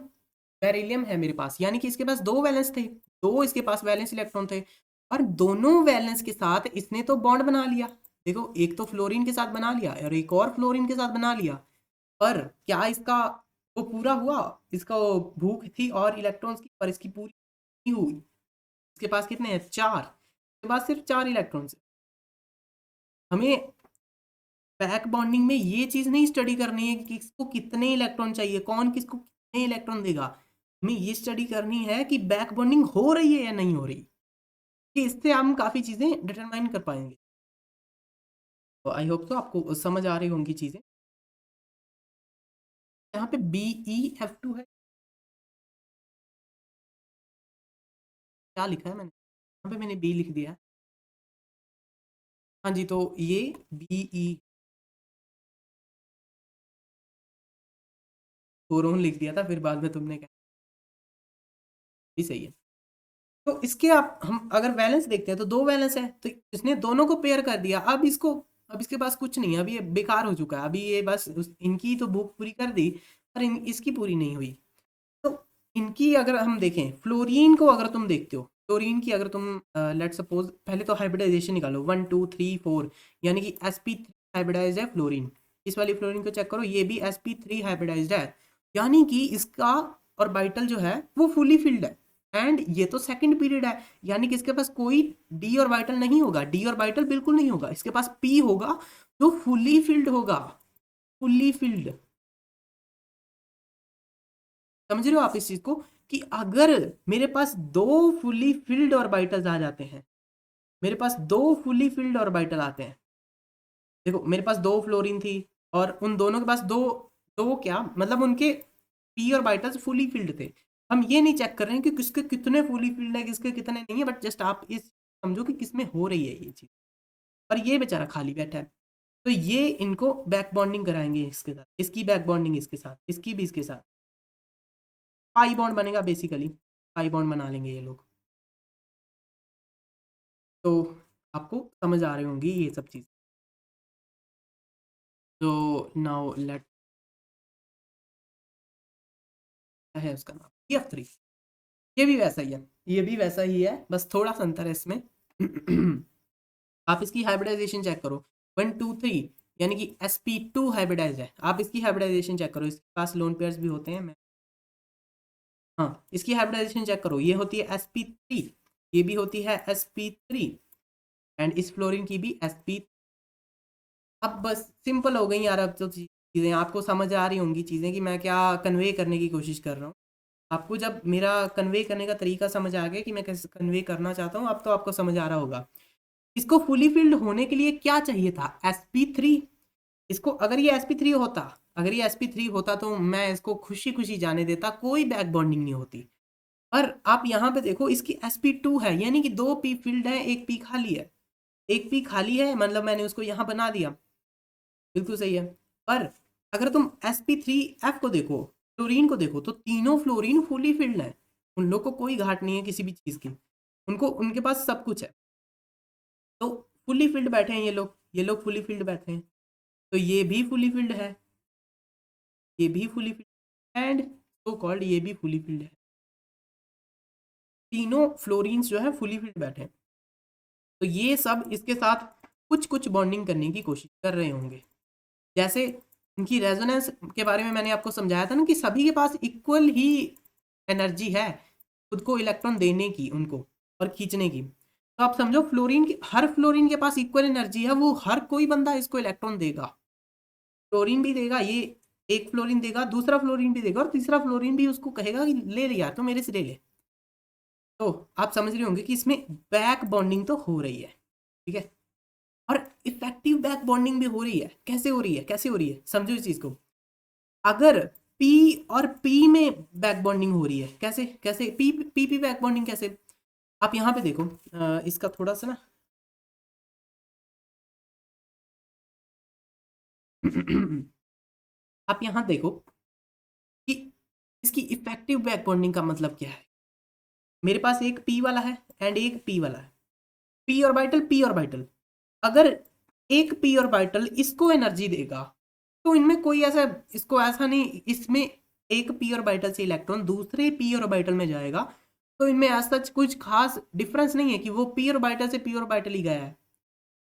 S1: बेरिलियम है मेरे पास, यानी कि इसके पास दो वैलेंस थे, दो इसके पास वैलेंस इलेक्ट्रॉन थे, और दोनों वैलेंस के साथ इसने तो बॉन्ड बना लिया। देखो एक तो फ्लोरीन के साथ बना लिया और एक और फ्लोरीन के साथ बना लिया, पर क्या इसका वो पूरा हुआ, इसका वो भूख थी और इलेक्ट्रॉन्स की, पर इसकी पूरी नहीं हुई। इसके पास कितने हैं, चार, इसके पास सिर्फ चार इलेक्ट्रॉन्स। हमें बैक बॉन्डिंग में ये चीज नहीं स्टडी करनी है कि किसको कितने इलेक्ट्रॉन चाहिए, कौन किसको कितने इलेक्ट्रॉन देगा, हमें ये स्टडी करनी है कि बैक बॉन्डिंग हो रही है या नहीं हो रही, कि इससे हम काफी चीजें डिटरमाइन कर पाएंगे। तो आई होप तो आपको समझ आ रही होंगी चीजें। यहाँ पे BeF2 है, क्या लिखा है मैंने, यहाँ पे मैंने बी लिख दिया है। हाँ जी, तो ये BE बोरोन लिख दिया था, फिर बाद में तुमने कहा भी सही है। तो इसके आप हम अगर बैलेंस देखते हैं तो दो बैलेंस है, तो इसने दोनों को पेयर कर दिया, अब इसको, अब इसके पास कुछ नहीं है, अभी ये बेकार हो चुका है, अभी ये बस इनकी तो भूख पूरी कर दी, पर इसकी पूरी नहीं हुई। तो इनकी अगर हम देखें, फ्लोरीन को अगर तुम देखते हो, फ्लोरीन की अगर तुम लेट सपोज पहले तो हाइब्रिडाइजेशन निकालो, 1 2 3 4, यानी कि sp3 हाइब्रिडाइज है फ्लोरीन, इस वाली फ्लोरीन को चेक करो, ये भी sp3 हाइब्रिडाइज्ड है, यानी कि इसका ऑर्बिटल जो है वो फुली फिल्ड है। एंड ये तो सेकंड पीरियड है, यानी कि इसके पास कोई डी ऑर्बिटल नहीं होगा, डी ऑर्बिटल बिल्कुल नहीं होगा, इसके पास पी होगा जो फुली फिल्ड होगा, फुली फिल्ड। समझ रहे हो आप इस चीज को, कि अगर मेरे पास दो फुली फिल्ड ऑर्बिटल्स आ जाते हैं, मेरे पास दो फुली फिल्ड ऑर्बिटल आते हैं, देखो मेरे पास दो फ्लोरीन थी और उन दोनों के पास दो, दो क्या मतलब उनके पी ऑर्बिटल्स फुली फिल्ड थे। हम ये नहीं चेक कर रहे हैं कि किसके कितने फुली फिल्ड है, किसके कितने नहीं है, बट जस्ट आप इस समझो कि किसमें हो रही है ये चीज, और ये बेचारा खाली बैठा है। तो ये इनको बैक बॉन्डिंग कराएंगे इसके साथ, इसकी बैक बॉन्डिंग इसके साथ, इसकी भी इसके साथ, पाई बॉन्ड बनेगा बेसिकली, पाई बॉन्ड बना लेंगे ये लोग। तो आपको समझ आ रही होंगी ये सब चीज़। तो नाउ लेट है उसका नाम BF3, ये भी वैसा ही है, ये भी वैसा ही है, बस थोड़ा सा अंतर है इसमें। आप इसकी हाइब्रिडाइजेशन चेक करो, 1 2 3, यानी कि sp2 हाइब्रिडाइज है, आप इसकी हाइब्रिडाइजेशन चेक करो, इसके पास लोन पेयर्स भी होते हैं, मैं हाँ इसकी हाइब्रिडाइजेशन चेक करो, ये होती है sp3, ये भी होती है sp3, एंड इस फ्लोरीन की भी sp। अब बस सिंपल हो गई यार, अब तो चीज़ें आपको समझ आ रही होंगी चीज़ें कि मैं क्या कन्वे करने की कोशिश कर रहा हूँ। आपको जब मेरा कन्वे करने का तरीका समझ आ गया कि मैं कैसे कन्वे करना चाहता हूँ, अब तो आपको समझ आ रहा होगा। इसको फुली फिल्ड होने के लिए क्या चाहिए था, sp3। इसको अगर ये sp3 होता, अगर ये sp3 होता तो मैं इसको खुशी खुशी जाने देता, कोई बैक बॉन्डिंग नहीं होती। पर आप यहाँ पे देखो इसकी sp2 है, यानी कि दो पी फिल्ड है, एक पी खाली है, एक पी खाली है, मतलब मैंने उसको यहाँ बना दिया, बिल्कुल सही है। पर अगर तुम sp3f को देखो, फ्लोरीन को देखो, तो तीनों फ्लोरीन फुली फिल्ड है, उन लोग को कोई घाट नहीं है किसी भी चीज़ की, उनको उनके पास सब कुछ है, तो फुली फिल्ड बैठे हैं ये लोग फुली फिल्ड बैठे हैं, तो ये भी फुली फिल्ड है, ये भी fully filled, and so called ये भी फुली फिल्ड है। तीनों फ्लोरीन्स जो है फुली फिल्ड बैठे हैं। तो ये सब इसके साथ कुछ कुछ बॉन्डिंग करने की कोशिश कर रहे होंगे। जैसे इनकी रेजोनेंस के बारे में मैंने आपको समझाया था ना कि सभी के पास इक्वल ही एनर्जी है खुद को इलेक्ट्रॉन देने की उनको और खींचने की। तो आप समझो फ्लोरीन की, हर फ्लोरीन के पास इक्वल एनर्जी है, वो हर कोई बंदा इसको इलेक्ट्रॉन देगा। फ्लोरीन भी देगा, ये एक फ्लोरीन देगा, दूसरा फ्लोरीन भी देगा और तीसरा फ्लोरीन भी उसको कहेगा कि ले लिया तो मेरे से ले ले। तो आप समझ रहे होंगे कि इसमें बैक बॉन्डिंग तो हो रही है, ठीक है। और इफेक्टिव बैक बॉन्डिंग भी हो रही है। कैसे हो रही है, कैसे हो रही है, समझो इस चीज को। अगर पी और पी में बैक बॉन्डिंग हो रही है, कैसे कैसे P P P back bonding कैसे, आप यहाँ पे देखो, इसका थोड़ा सा ना आप यहाँ देखो कि इसकी इफेक्टिव बैक बॉन्डिंग का मतलब क्या है। मेरे पास एक पी वाला है एंड एक पी वाला है, पी ऑर्बिटल पी ऑर्बिटल। अगर एक पी ऑर्बिटल इसको एनर्जी देगा तो इनमें कोई ऐसा, इसको ऐसा नहीं, इसमें एक पी ऑर्बिटल से इलेक्ट्रॉन दूसरे पी ऑर्बिटल में जाएगा तो इनमें ऐसा कुछ खास डिफरेंस नहीं है कि वो पी ऑर्बिटल से पी ऑर्बिटल ही गया है।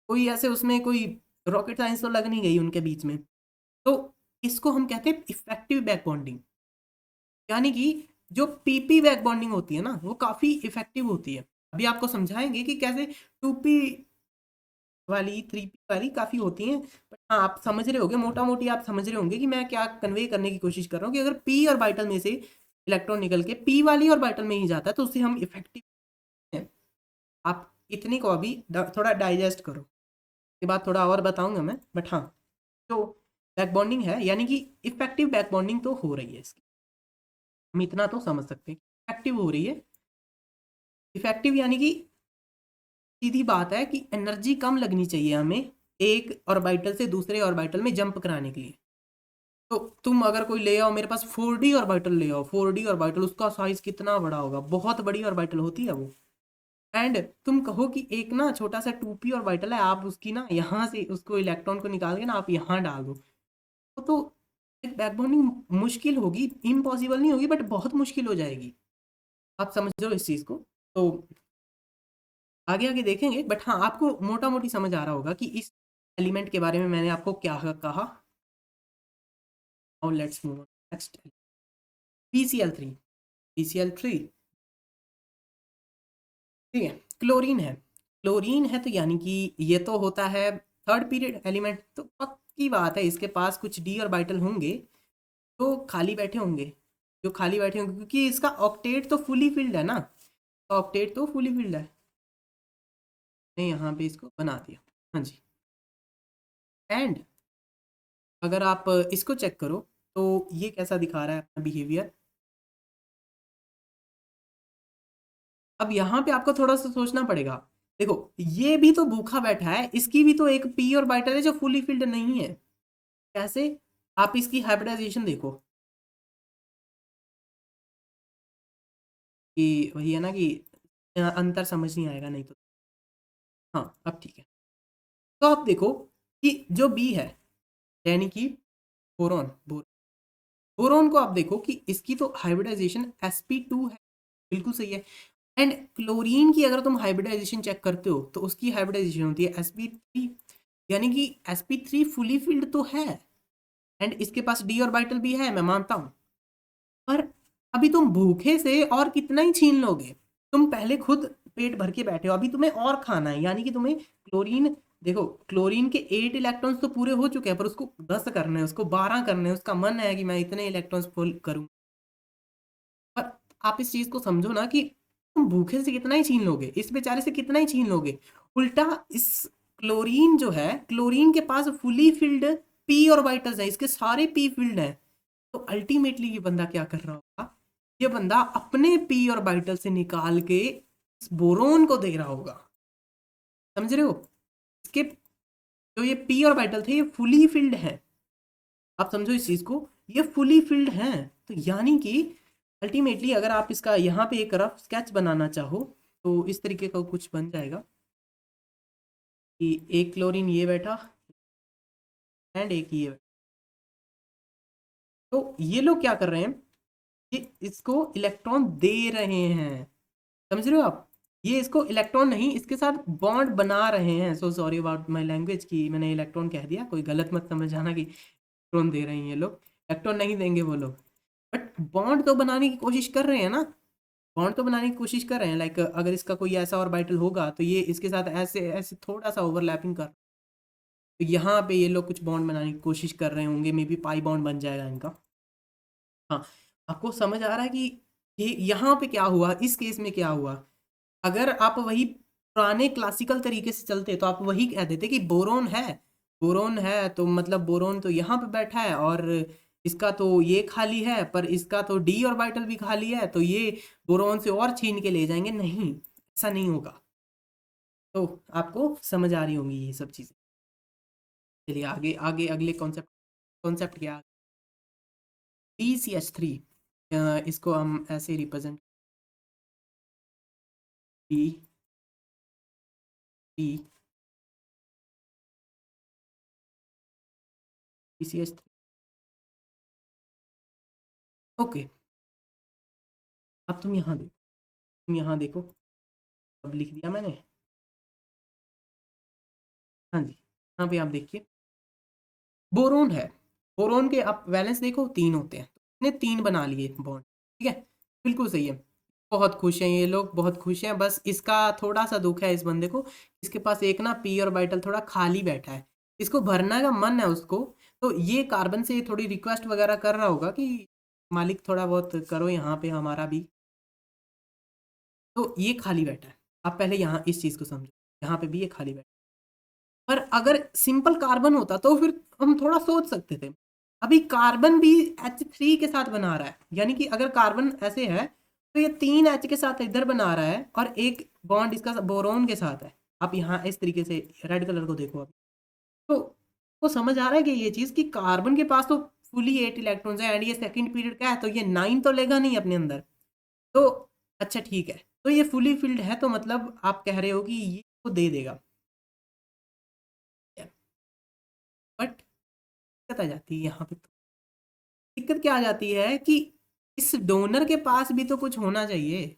S1: कोई ऐसे उसमें कोई रॉकेट साइंस तो लग नहीं गई उनके बीच में। तो इसको हम कहते हैं इफेक्टिव बैक बॉन्डिंग। यानी कि जो पीपी बैक बॉन्डिंग होती है ना वो काफी इफेक्टिव होती है। अभी आपको समझाएंगे कि कैसे टू पी वाली, थ्री पी वाली काफी होती हैं। बट हाँ, आप समझ रहे होंगे, मोटा मोटी आप समझ रहे होंगे कि मैं क्या कन्वे करने की कोशिश कर रहा हूँ कि अगर पी और बाइटल में से इलेक्ट्रॉन निकल के पी वाली और बाइटल में ही जाता है तो उससे हम इफेक्टिव हैं। आप इतने को अभी थोड़ा डाइजेस्ट करो, के बाद थोड़ा और बताऊंगा मैं। बट हाँ, जो बैक बॉन्डिंग है यानी कि इफेक्टिव बैक बॉन्डिंग तो हो रही है इसकी, हम इतना तो समझ सकते हैं इफेक्टिव हो रही है। इफेक्टिव यानी कि सीधी बात है कि एनर्जी कम लगनी चाहिए हमें एक ऑर्बिटल से दूसरे ऑर्बिटल में जंप कराने के लिए। तो तुम अगर कोई ले आओ मेरे पास 4D ऑर्बिटल ले आओ, 4D ऑर्बिटल, उसका साइज कितना बड़ा होगा, बहुत बड़ी ऑर्बिटल होती है वो। एंड तुम कहो कि एक ना छोटा सा 2p ऑर्बिटल है, आप उसकी ना यहाँ से उसको इलेक्ट्रॉन को निकाल के ना आप यहाँ डाल दो, तो एक बैक बॉन्डिंग मुश्किल होगी, इम्पॉसिबल नहीं होगी बट बहुत मुश्किल हो जाएगी। आप समझ रहे हो इस चीज़ को। तो आगे आगे देखेंगे बट हाँ, आपको मोटा मोटी समझ आ रहा होगा कि इस एलिमेंट के बारे में मैंने आपको क्या कहा। Now let's move on next. PCl3, PCl3, ठीक है। क्लोरीन है, क्लोरीन है तो यानी कि ये तो होता है थर्ड पीरियड एलिमेंट, तो पक्की बात है इसके पास कुछ डी ऑर्बिटल होंगे जो खाली बैठे होंगे, जो खाली बैठे होंगे क्योंकि इसका ऑक्टेट तो फुली फिल्ड है ना, ऑक्टेट तो फुली फिल्ड है। ने यहाँ पे इसको बना दिया, हाँ जी। एंड अगर आप इसको चेक करो तो ये कैसा दिखा रहा है अपना बिहेवियर। अब यहाँ पे आपको थोड़ा सा सोचना पड़ेगा। देखो ये भी तो भूखा बैठा है, इसकी भी तो एक पी और बाइटर है जो फुली फिल्ड नहीं है। कैसे, आप इसकी हाइब्रिडाइजेशन देखो कि वही है ना कि अंतर समझ नहीं आएगा नहीं तो। हाँ अब ठीक है। तो आप देखो कि जो बी है यानी कि बोरॉन, बोरॉन को आप देखो कि इसकी तो हाइब्रिडाइजेशन sp2 है, बिल्कुल सही है। एंड क्लोरीन की अगर तुम हाइब्रिडाइजेशन चेक करते हो तो उसकी हाइब्रिडाइजेशन होती है sp3, यानी कि sp3 फुली फिल्ड तो है एंड इसके पास डी ऑर्बिटल भी है, मैं मानता हूं। पर अभी तुम भूखे से और कितना ही छीन लोगे, तुम पहले खुद पेट भर के बैठे हो, अभी तुम्हें और खाना है। यानी कि तुम्हें क्लोरीन, देखो क्लोरीन के 8 इलेक्ट्रॉन्स तो पूरे हो चुके हैं पर उसको 10 करने हैं, उसको 12 करने हैं, उसका मन है कि मैं इतने इलेक्ट्रॉन्स फुल करूं। पर आप इस चीज को समझो ना कि तुम भूखे से कितना ही छीन लोगे, इस बेचारे से कितना ही छीन लोगे। उल्टा इस क्लोरीन जो है, क्लोरीन के पास फुली फिल्ड पी ऑर्बिटल्स है, इसके सारे पी फिल्ड है। तो अल्टीमेटली ये बंदा क्या कर रहा होगा, ये बंदा अपने पी ऑर्बिटल से निकाल के इस बोरोन को दे रहा होगा। समझ रहे हो, इसके जो ये पी ऑर्बिटल थे ये फुली फिल्ड है। आप समझो इस चीज को, ये फुली फिल्ड है। तो यानी कि अल्टीमेटली अगर आप इसका यहाँ पे एक रफ स्केच बनाना चाहो तो इस तरीके का कुछ बन जाएगा कि एक क्लोरीन ये बैठा एंड एक ये बैठा। तो ये लोग क्या कर रहे हैं, ये इसको इलेक्ट्रॉन दे रहे हैं। समझ रहे हो आप? ये इसको इलेक्ट्रॉन नहीं, इसके साथ बॉन्ड बना रहे हैं। So sorry about my language की मैंने इलेक्ट्रॉन कह दिया, कोई गलत मत समझ आना कि इलेक्ट्रॉन दे रहे हैं ये लोग, इलेक्ट्रॉन नहीं देंगे वो लोग, बट बॉन्ड तो बनाने की कोशिश कर रहे हैं ना, बॉन्ड तो बनाने की कोशिश कर रहे हैं। लाइक अगर इसका कोई ऐसा ऑर्बिटल होगा तो ये इसके साथ ऐसे ऐसे थोड़ा सा ओवरलैपिंग कर, तो यहाँ पे ये लोग कुछ बॉन्ड बनाने की कोशिश कर रहे होंगे, मे बी पाई बॉन्ड बन जाएगा इनका। हाँ, आपको समझ आ रहा है कि ये यहाँ पे क्या हुआ, इस केस में क्या हुआ? अगर आप वही पुराने क्लासिकल तरीके से चलते तो आप वही कह देते कि बोरोन है, बोरोन है तो मतलब बोरोन तो यहाँ पे बैठा है और इसका तो ये खाली है, पर इसका तो डी ऑर्बिटल भी खाली है, तो ये बोरोन से और छीन के ले जाएंगे। नहीं, ऐसा नहीं होगा। तो आपको समझ आ रही होंगी ये सब चीज़ें। चलिए आगे आगे अगले कॉन्सेप्ट, कॉन्सेप्ट क्या? BCH3, इसको हम ऐसे represent, B B BCH3। Okay, अब तुम यहाँ देखो, तुम यहाँ देखो, अब लिख दिया मैंने। हाँ जी, यहाँ पे आप देखिए बोरोन है, बोरोन के आप वैलेंस देखो 3 होते हैं, ने 3 बना लिए बॉन्ड, ठीक है, बिल्कुल सही है। बहुत खुश हैं ये लोग, बहुत खुश हैं। बस इसका थोड़ा सा दुख है इस बंदे को, इसके पास एक ना पी ऑर्बिटल थोड़ा खाली बैठा है, इसको भरने का मन है उसको, तो ये कार्बन से थोड़ी रिक्वेस्ट वगैरह कर रहा होगा कि मालिक थोड़ा बहुत करो यहाँ पे हमारा भी, तो ये खाली बैठा है। आप पहले यहाँ इस चीज़ को समझो, यहाँ पे भी ये खाली बैठा है। पर अगर सिंपल कार्बन होता तो फिर हम थोड़ा सोच सकते थे। अभी कार्बन भी H3 के साथ बना रहा है, यानी कि अगर कार्बन ऐसे है तो ये 3 H के साथ इधर बना रहा है और एक बॉन्ड इसका बोरोन के साथ है। आप यहाँ इस तरीके से रेड कलर को देखो अभी, तो वो समझ आ रहा है कि ये चीज़ कि कार्बन के पास तो फुली 8 इलेक्ट्रॉन्स है एंड ये सेकंड पीरियड का है, तो ये 9 तो लेगा नहीं अपने अंदर। तो अच्छा ठीक है, तो ये फुली फिल्ड है, तो मतलब आप कह रहे हो कि ये को दे देगा, बट दिक्कत आ जाती है यहाँ पे। तो दिक्कत क्या आ जाती है कि इस डोनर के पास भी तो कुछ होना चाहिए,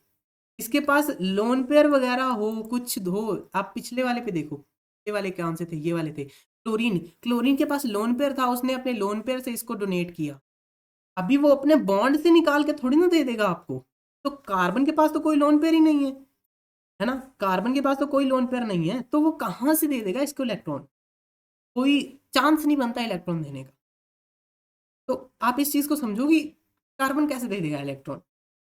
S1: इसके पास लोन पेयर वगैरह हो, कुछ हो। आप पिछले वाले पे देखो, ये वाले कौन से थे, ये वाले थे क्लोरीन, क्लोरीन के पास लोन पेयर था, उसने अपने लोन पेयर से इसको डोनेट किया। अभी वो अपने बॉन्ड से निकाल के थोड़ी ना दे देगा आपको, तो कार्बन के पास तो कोई लोन पेयर ही नहीं है ना, कार्बन के पास तो कोई लोन पेयर नहीं है, तो वो कहाँ से दे देगा इसको इलेक्ट्रॉन? कोई चांस नहीं बनता इलेक्ट्रॉन देने का। तो आप इस चीज को समझो कि कार्बन कैसे दे देगा इलेक्ट्रॉन?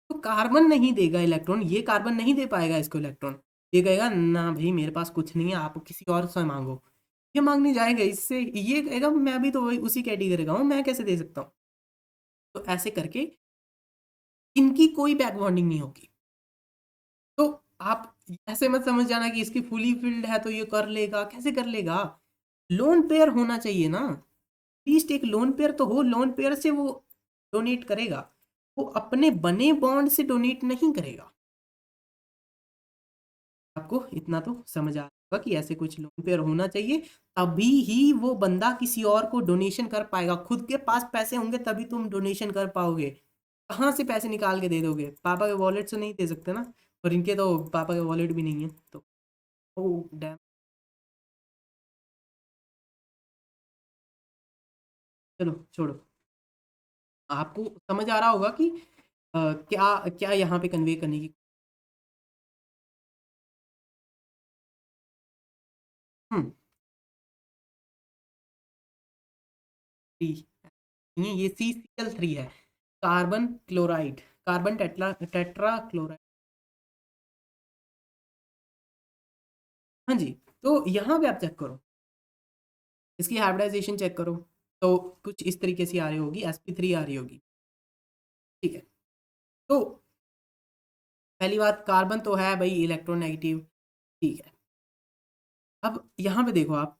S1: तो कार्बन नहीं देगा इलेक्ट्रॉन, ये कार्बन नहीं दे पाएगा इसको इलेक्ट्रॉन। ये कहेगा ना भाई मेरे पास कुछ नहीं है, आप किसी और से मांगो। ये मांगने जाएगा इससे, ये कहेगा मैं भी तो वही उसी कैटेगरी का हूँ, मैं कैसे दे सकता हूँ? तो ऐसे करके इनकी कोई बैक बॉन्डिंग नहीं होगी। तो आप ऐसे मत समझ जाना कि इसकी फुली फिल्ड है तो ये कर लेगा, कैसे कर लेगा? लोन पेयर होना चाहिए ना, एटलीस्ट एक लोन पेयर तो हो, लोन पेयर से वो डोनेट करेगा, वो अपने बने बॉन्ड से डोनेट नहीं करेगा। आपको इतना तो समझ आ होगा कि ऐसे कुछ लोन पेयर होना चाहिए, तभी ही वो बंदा किसी और को डोनेशन कर पाएगा। खुद के पास पैसे होंगे तभी तुम डोनेशन कर पाओगे, कहाँ से पैसे निकाल के दे दोगे? पापा के वॉलेट से नहीं दे सकते ना, और इनके तो पापा के वॉलेट भी नहीं है, तो ओ डैम। चलो छोड़ो, आपको समझ आ रहा होगा कि क्या क्या यहाँ पे कन्वे करने की। हम्म, ये CCl3 है, carbon chloride, carbon tetra tetra chloride. हाँ जी, तो यहाँ पे आप चेक करो, इसकी हाइब्रिडाइजेशन चेक करो, तो कुछ इस तरीके से आ रही होगी, sp3 आ रही होगी, ठीक है। तो पहली बात, कार्बन तो है भाई इलेक्ट्रोनेगेटिव, ठीक है। अब यहाँ पे देखो आप,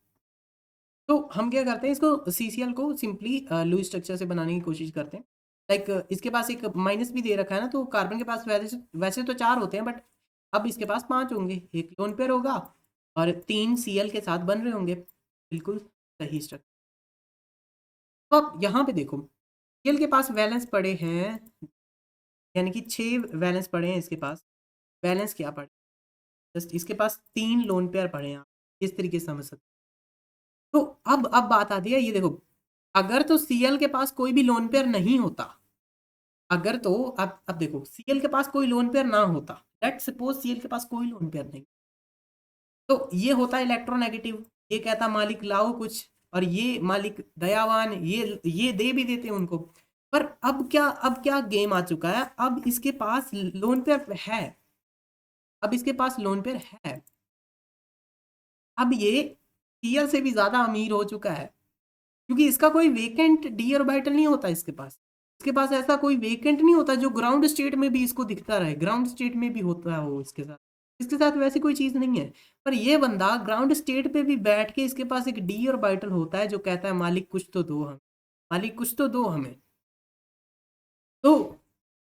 S1: तो हम क्या करते हैं, इसको CCl को सिंपली लुईस स्ट्रक्चर से बनाने की कोशिश करते हैं। लाइक इसके पास एक माइनस भी दे रखा है ना, तो कार्बन के पास वैसे वैसे तो 4 होते हैं, बट अब इसके पास 5 होंगे, एक लोन पेयर होगा और 3 Cl के साथ बन रहे होंगे, बिल्कुल सही स्ट्रक्चर। तो आप यहाँ पे देखो, Cl के पास वैलेंस पड़े हैं, यानी कि 6 वैलेंस पड़े हैं इसके पास, बैलेंस क्या पड़े, जस्ट इसके पास 3 लोन पेयर पड़े हैं, आप इस तरीके से समझ सकते हो। तो अब बात आती है, ये देखो, अगर तो सीएल के पास कोई भी लोन पेयर नहीं होता, अगर तो अब देखो सीएल के पास कोई लोन पेयर ना होता, लेट सपोज सीएल के पास कोई लोन पेयर नहीं, तो ये होता इलेक्ट्रोनेगेटिव, ये कहता मालिक लाओ कुछ, और ये मालिक दयावान, ये दे भी देते उनको। पर अब क्या गेम आ चुका है, अब इसके पास लोन पेयर है, अब इसके पास लोन पेयर है, अब ये सीएल से भी ज्यादा अमीर हो चुका है, क्योंकि इसका कोई वेकेंट डी ऑर्बिटल नहीं होता इसके पास ऐसा कोई वेकेंट नहीं होता जो ग्राउंड स्टेट में भी इसको दिखता रहे, ग्राउंड स्टेट में भी होता है वो इसके साथ वैसी कोई चीज नहीं है। पर ये बंदा ग्राउंड स्टेट पे भी बैठ के इसके पास एक डी ऑर्बिटल होता है जो कहता है मालिक कुछ तो दो हमें, मालिक कुछ तो दो हमें। तो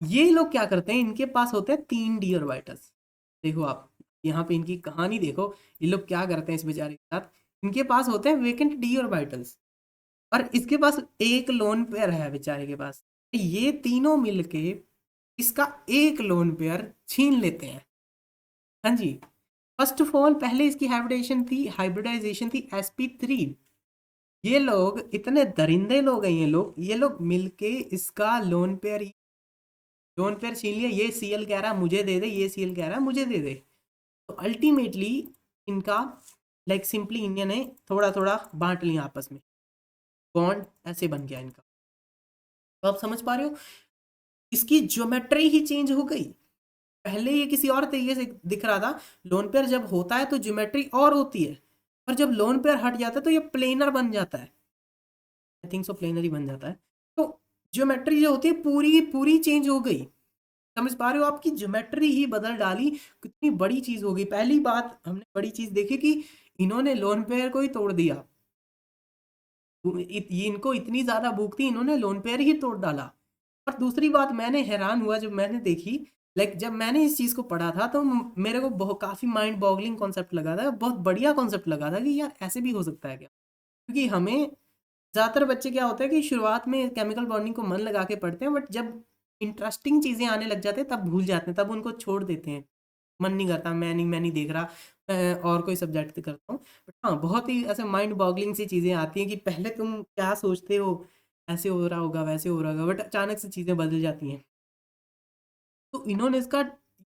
S1: ये लोग क्या करते हैं, इनके पास होते हैं 3 डी ऑर्बिटल्स। देखो आप यहाँ पे इनकी कहानी देखो, ये लोग क्या करते हैं इस बेचारे के साथ, इनके पास होते हैं वेकेंट डी ऑर्बिटल्स, और इसके पास एक लोन पेयर है बेचारे के पास, ये तीनों मिलके इसका एक लोन पेयर छीन लेते हैं। हाँ जी, फर्स्ट ऑफ ऑल पहले इसकी हाइब्रिडाइजेशन थी sp3। ये लोग इतने दरिंदे लोग हैं, ये लोग मिलके इसका लोन पेयर छीन लिया, ये सीएल कह रहा है मुझे दे दे, ये सीएल कह रहा है मुझे दे दे। तो अल्टीमेटली इनका लाइक सिंपली इंडियन ने थोड़ा थोड़ा बांट लिया आपस में, बॉन्ड ऐसे बन गया इनका। तो आप समझ पा रहे हो, इसकी ज्योमेट्री ही चेंज हो गई। पहले ये किसी और तरीके से दिख रहा था, लोन पेयर जब होता है तो ज्योमेट्री और होती है, पर जब लोन पेयर हट जाता है तो ये प्लेनर बन जाता है, आई थिंक सो प्लेनर ही बन जाता है। तो ज्योमेट्री जो होती है पूरी की पूरी चेंज हो गई। समझ पा रहे हो, आपकी ज्योमेट्री ही बदल डाली, कितनी बड़ी चीज हो गई। पहली बात हमने बड़ी चीज देखी कि इन्होंने लोन पेयर को ही तोड़ दिया, ये इनको इतनी ज्यादा भूख थी, इन्होंने लोन पेयर ही तोड़ डाला। और दूसरी बात मैंने हैरान हुआ जब मैंने देखी, लाइक जब मैंने इस चीज को पढ़ा था तो मेरे को बहुत काफी माइंड बॉगलिंग कॉन्सेप्ट लगा था, बहुत बढ़िया कॉन्सेप्ट लगा था कि यार ऐसे भी हो सकता है क्या। क्योंकि हमें ज्यादातर बच्चे क्या होता है कि शुरुआत में केमिकल बॉन्डिंग को मन लगा के पढ़ते हैं, बट जब इंटरेस्टिंग चीजें आने लग जाते हैं तब भूल जाते हैं, तब उनको छोड़ देते हैं, मन नहीं करता, मैं नहीं देख रहा, मैं और कोई सब्जेक्ट करता हूँ। बट हाँ, बहुत ही ऐसे माइंड बॉगलिंग सी चीज़ें आती हैं कि पहले तुम क्या सोचते हो, ऐसे हो रहा होगा वैसे हो रहा होगा, बट अचानक से चीज़ें बदल जाती हैं। तो इन्होंने इसका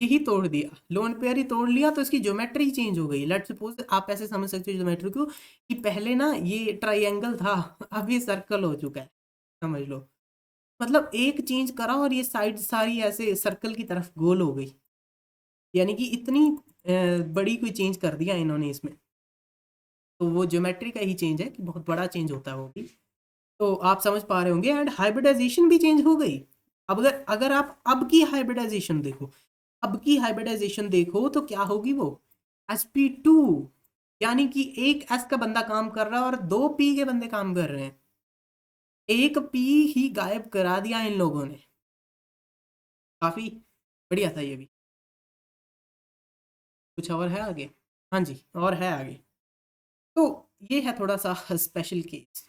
S1: यही तोड़ दिया, लोन पेयर ही तोड़ लिया, तो इसकी ज्योमेट्री चेंज हो गई। लेट्स सपोज आप ऐसे समझ सकते हो ज्योमेट्री को कि पहले ना ये ट्राइंगल था, अब ये सर्कल हो चुका है, समझ लो। मतलब एक चेंज करा और ये साइड सारी ऐसे सर्कल की तरफ गोल हो गई, यानी कि इतनी बड़ी कोई चेंज कर दिया इन्होंने इसमें। तो वो ज्योमेट्री का ही चेंज है कि बहुत बड़ा चेंज होता है वो भी। तो आप समझ पा रहे होंगे, एंड हाइब्रिडाइजेशन भी चेंज हो गई। अब अगर आप अब की हाइब्रिडाइजेशन देखो तो क्या होगी वो, sp2, यानी कि एक s का बंदा काम कर रहा है और 2 p के बंदे काम कर रहे हैं, एक p ही गायब करा दिया इन लोगों ने। काफी बढ़िया था ये भी। कुछ और है आगे? हाँ जी, और है आगे। तो ये है थोड़ा सा स्पेशल केस।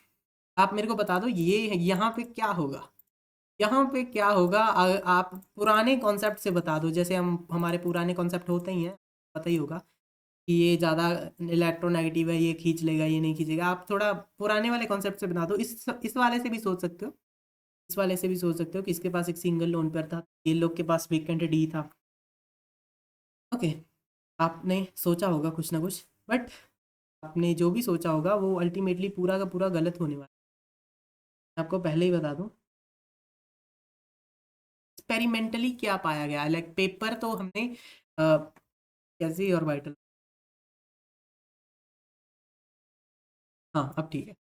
S1: आप मेरे को बता दो ये यहाँ पे क्या होगा, यहाँ पे क्या होगा। आप पुराने कॉन्सेप्ट से बता दो, जैसे हमारे पुराने कॉन्सेप्ट होते ही हैं, पता ही होगा कि ये ज़्यादा इलेक्ट्रोनेगेटिव है, ये खींच लेगा, ये नहीं खींचेगा। आप थोड़ा पुराने वाले कॉन्सेप्ट से बता दो, इस वाले से भी सोच सकते हो, इस वाले से भी सोच सकते हो कि इसके पास एक सिंगल लोन पेयर था, ये लोग के पास वेकेंट डी था। ओके, आपने सोचा होगा कुछ ना कुछ, बट आपने जो भी सोचा होगा वो अल्टीमेटली पूरा का पूरा गलत होने वाला है। मैं आपको पहले ही बता दूं, एक्सपेरिमेंटली क्या पाया गया, लाइक पेपर तो हमने कैसे ऑर्बिटल, हाँ अब ठीक है।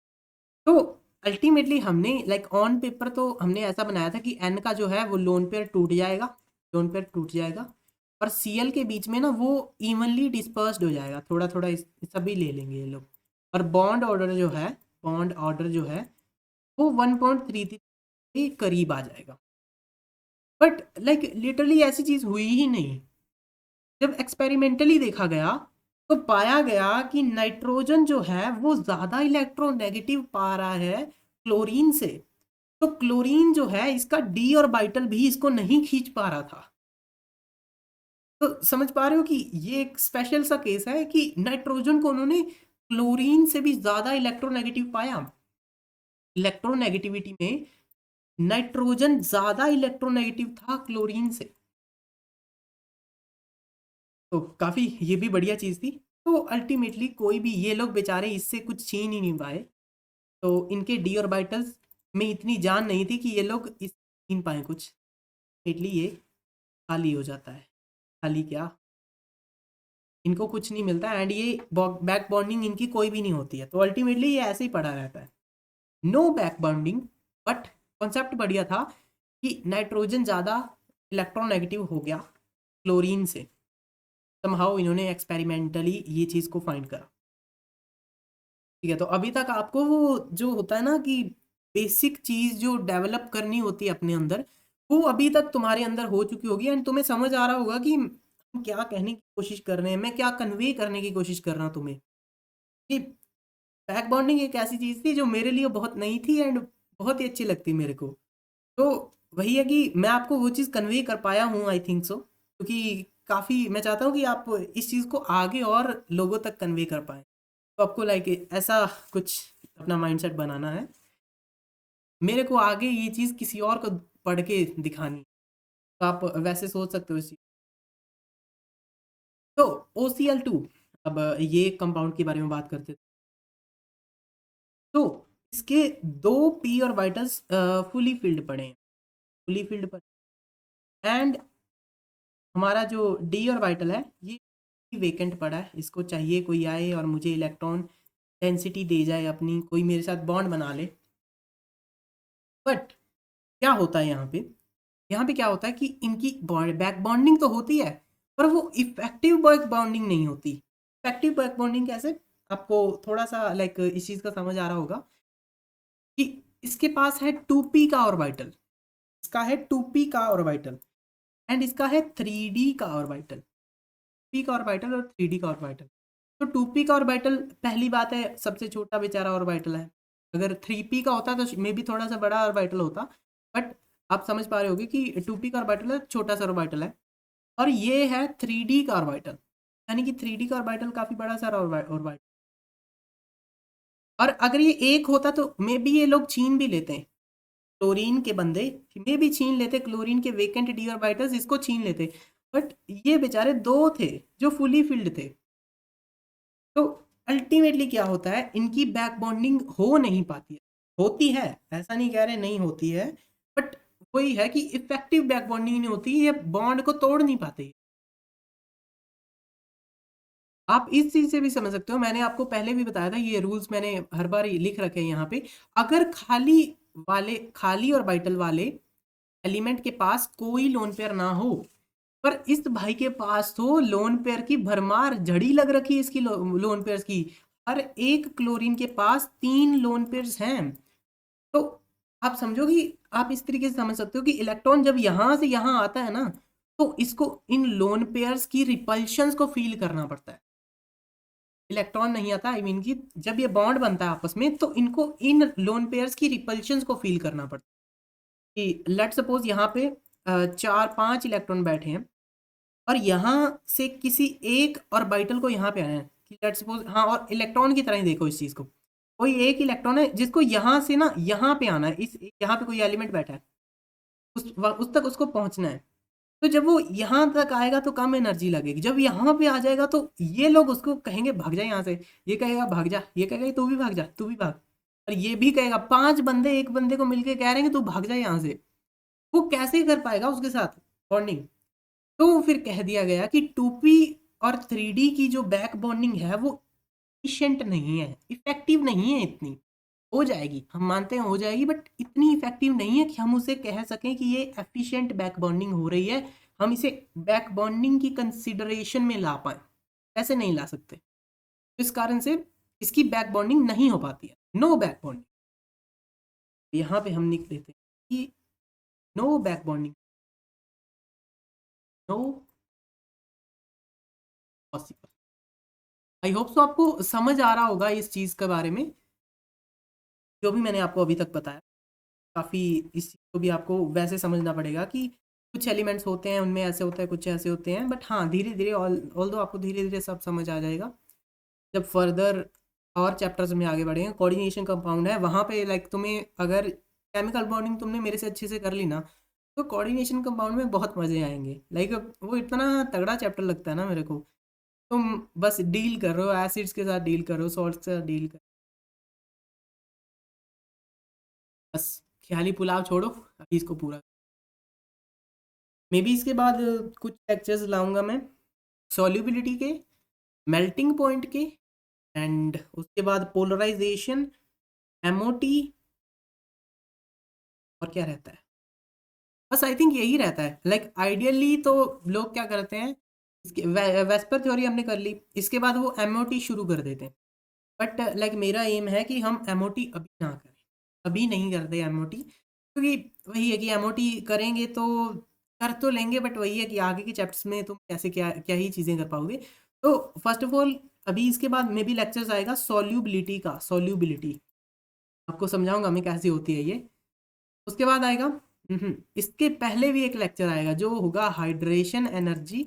S1: तो अल्टीमेटली हमने लाइक ऑन पेपर तो हमने ऐसा बनाया था कि एन का जो है वो लोन पेयर टूट जाएगा, लोन पेयर टूट जाएगा, और सीएल के बीच में ना वो इवनली डिस्पर्स्ड हो जाएगा, थोड़ा थोड़ा सभी ले लेंगे ये लोग। और बॉन्ड ऑर्डर जो है वो 1.33 के करीब आ जाएगा। बट लाइक लिटरली ऐसी चीज हुई ही नहीं। जब एक्सपेरिमेंटली देखा गया तो पाया गया कि नाइट्रोजन जो है वो ज्यादा इलेक्ट्रोनेगेटिव पा रहा है क्लोरीन से। तो क्लोरीन जो है इसका डी ऑर्बिटल भी इसको नहीं खींच पा रहा था। तो समझ पा रहे हो कि ये एक स्पेशल सा केस है कि नाइट्रोजन को उन्होंने क्लोरीन से भी ज़्यादा इलेक्ट्रोनेगेटिव पाया। इलेक्ट्रोनेगेटिविटी में नाइट्रोजन ज़्यादा इलेक्ट्रोनेगेटिव था क्लोरीन से। तो काफ़ी ये भी बढ़िया चीज़ थी। तो अल्टीमेटली कोई भी, ये लोग बेचारे इससे कुछ छीन ही नहीं पाए। तो इनके डी ऑर्बिटल्स में इतनी जान नहीं थी कि ये लोग इस छीन पाए कुछ। इटली ये खाली हो जाता है। खाली क्या, इनको कुछ नहीं मिलता एंड ये बैक बॉन्डिंग इनकी कोई भी नहीं होती है। तो अल्टीमेटली ये ऐसे ही पड़ा रहता है, no back bonding. But concept बढ़िया था कि नाइट्रोजन ज़्यादा इलेक्ट्रोनेगेटिव हो गया क्लोरीन से। समहाउ इन्होंने एक्सपेरिमेंटली ये चीज़ को फाइंड करा। ठीक है, तो अभी तक आपको वो जो होता है ना कि बेसिक चीज़ जो डेवलप करनी होती है अपने अंदर, वो अभी तक तुम्हारे अंदर हो चुकी होगी एंड तुम्हें समझ आ रहा होगा कि हम क्या कहने की कोशिश कर रहे हैं, मैं क्या कन्वे करने की कोशिश कर रहा हूँ तुम्हें। कि बैक बॉन्डिंग एक ऐसी चीज़ थी जो मेरे लिए बहुत नई थी एंड बहुत ही अच्छी लगती मेरे को। तो वही है कि मैं आपको वो चीज़ कन्वे कर पाया हूँ, आई थिंक सो, क्योंकि काफ़ी मैं चाहता हूँ कि आप इस चीज़ को आगे और लोगों तक कन्वे कर पाएँ। तो आपको लाइक ऐसा कुछ अपना माइंडसेट बनाना है। मेरे को आगे ये चीज़ किसी और को पढ़ के दिखानी, तो आप वैसे सोच सकते हो इस चीज़। तो OCl2, अब ये कंपाउंड के बारे में बात करते हैं। तो इसके 2 p ऑर्बिटल्स फुली फिल्ड पड़े हैं, फुली फिल्ड पर। एंड हमारा जो डी ऑर्बिटल है ये वेकेंट पड़ा है। इसको चाहिए कोई आए और मुझे इलेक्ट्रॉन डेंसिटी दे जाए अपनी, कोई मेरे साथ बॉन्ड बना ले। बट क्या होता है यहाँ पे क्या होता है कि इनकी बैक बॉन्डिंग तो होती है, पर वो इफेक्टिव बैक बॉन्डिंग नहीं होती। इफेक्टिव बैक बॉन्डिंग कैसे, आपको थोड़ा सा लाइक इस चीज़ का समझ आ रहा होगा कि इसके पास है 2p का ऑर्बिटल, इसका है 2p का ऑर्बिटल एंड इसका है 3d का ऑर्बिटल। p का ऑर्बिटल और 3d का ऑर्बिटल। तो 2p का ऑर्बिटल पहली बात है सबसे छोटा बेचारा ऑर्बिटल है। अगर 3p का होता तो मे भी थोड़ा सा बड़ा ऑर्बिटल होता, बट आप समझ पा रहे होगे कि 2p का ऑर्बिटल है, छोटा सा ऑर्बिटल है। और ये है 3d का ऑर्बिटल, यानी कि 3d का ऑर्बिटल काफ़ी बड़ा सारा ऑर्बिटल। और अगर ये एक होता तो मे बी ये लोग छीन भी लेते हैं, क्लोरीन के बंदे मे भी छीन लेते, क्लोरीन के वेकेंट डी ऑर्बिटल्स इसको छीन लेते। बट ये बेचारे दो थे जो फुली फिल्ड थे। तो अल्टीमेटली क्या होता है, इनकी बैक बॉन्डिंग हो नहीं पाती है। होती है, ऐसा नहीं कह रहे नहीं होती है, बट वही है कि इफेक्टिव बैक बॉन्डिंग नहीं होती, ये बॉन्ड को तोड़ नहीं पाते। आप इस चीज से भी समझ सकते हो, मैंने आपको पहले भी बताया था, ये रूल्स मैंने हर बार लिख रखे हैं यहाँ पे। अगर खाली और बाइटल वाले एलिमेंट के पास कोई लोन पेयर ना हो, पर इस भाई के पास तो लोन पेयर की भरमार झड़ी लग रखी है इसकी, लोन पेयर्स की। हर एक क्लोरीन के पास 3 लोन पेयर्स हैं। तो आप समझो कि आप इस तरीके से समझ सकते हो कि इलेक्ट्रॉन जब यहां से यहां आता है ना, तो इसको इन लोन पेयर्स की रिपल्शंस को फील करना पड़ता है। इलेक्ट्रॉन नहीं आता, आई मीन कि जब ये बॉन्ड बनता है आपस में, तो इनको इन लोन पेयर्स की रिपल्शंस को फील करना पड़ता है। कि लेट सपोज यहाँ पे 4-5 इलेक्ट्रॉन बैठे हैं और यहाँ से किसी एक ऑर्बिटल को यहाँ पे आना है कि लेट सपोज, हाँ, और इलेक्ट्रॉन की तरह ही देखो इस चीज़ को। कोई एक इलेक्ट्रॉन है जिसको यहाँ से ना यहाँ पे आना है, इस यहाँ पे कोई एलिमेंट बैठा है, उस तक उसको पहुँचना है। तो जब वो यहाँ तक आएगा तो कम एनर्जी लगेगी, जब यहाँ पे आ जाएगा तो ये लोग उसको कहेंगे भाग जा यहाँ से, ये कहेगा भाग जा, ये कहेगा तू भी भाग जा, तू भी भाग, और ये भी कहेगा। 5 बंदे एक बंदे को मिलके कह रहे हैं कि तू भाग जा यहाँ से, वो कैसे कर पाएगा उसके साथ बॉन्डिंग। तो फिर कह दिया गया कि 2p और 3d की जो बैक बॉन्डिंग है वो इफिशिएंट नहीं है, इफेक्टिव नहीं है इतनी। हो जाएगी, हम मानते हैं हो जाएगी, बट इतनी इफेक्टिव नहीं है कि हम उसे कह सकें कि ये एफिशिएंट बैक बॉन्डिंग हो रही है, हम इसे बैक बॉन्डिंग की कंसिडरेशन में ला पाए, ऐसे नहीं ला सकते। इस कारण से इसकी बैक बॉन्डिंग नहीं हो पाती है, नो बैक बॉन्डिंग। यहाँ पे हम लिख देते हैं कि no back bonding, no possible. I hope so आपको समझ आ रहा होगा इस चीज़ के बारे में, जो भी मैंने आपको अभी तक बताया। काफ़ी इस चीज़ को भी आपको वैसे समझना पड़ेगा कि कुछ एलिमेंट्स होते हैं उनमें ऐसे होता है, कुछ ऐसे होते हैं, बट हाँ धीरे धीरे ऑल दो आपको धीरे धीरे सब समझ आ जाएगा जब फर्दर और चैप्टर्स में आगे बढ़ेंगे। कोऑर्डिनेशन कंपाउंड है वहाँ पे, लाइक तुम्हें अगर केमिकल बॉन्डिंग तुमने मेरे से अच्छे से कर ली ना, तो कोऑर्डिनेशन कंपाउंड में बहुत मजे आएंगे। लाइक वो इतना तगड़ा चैप्टर लगता है ना मेरे को। तुम बस डील कर रहे हो एसिड्स के साथ, डील कर रहे हो सॉल्ट्स के साथ, डील कर, बस ख्याली पुलाव छोड़ो, अभी इसको पूरा। मे बी इसके बाद कुछ लेक्चर्स लाऊंगा मैं सॉल्युबिलिटी के, मेल्टिंग पॉइंट के, एंड उसके बाद पोलराइजेशन, एमओटी, और क्या रहता है, बस आई थिंक यही रहता है। लाइक आइडियली तो लोग क्या करते हैं, इसके वेस्पर थ्योरी हमने कर ली, इसके बाद वो एमओटी शुरू कर देते हैं। बट लाइक मेरा एम है कि हम एमओटी अभी ना करें, अभी नहीं करते एमओटी, क्योंकि वही है कि एमओटी करेंगे तो कर तो लेंगे, बट वही है कि आगे के चैप्टर्स में तुम कैसे क्या क्या ही चीज़ें कर पाओगे। तो फर्स्ट ऑफ ऑल अभी इसके बाद मे बी लेक्चर्स आएगा सॉल्यूबिलिटी का, सॉल्यूबिलिटी आपको समझाऊंगा मैं कैसी होती है ये। उसके बाद आएगा इसके पहले भी एक लेक्चर आएगा जो होगा hydration energy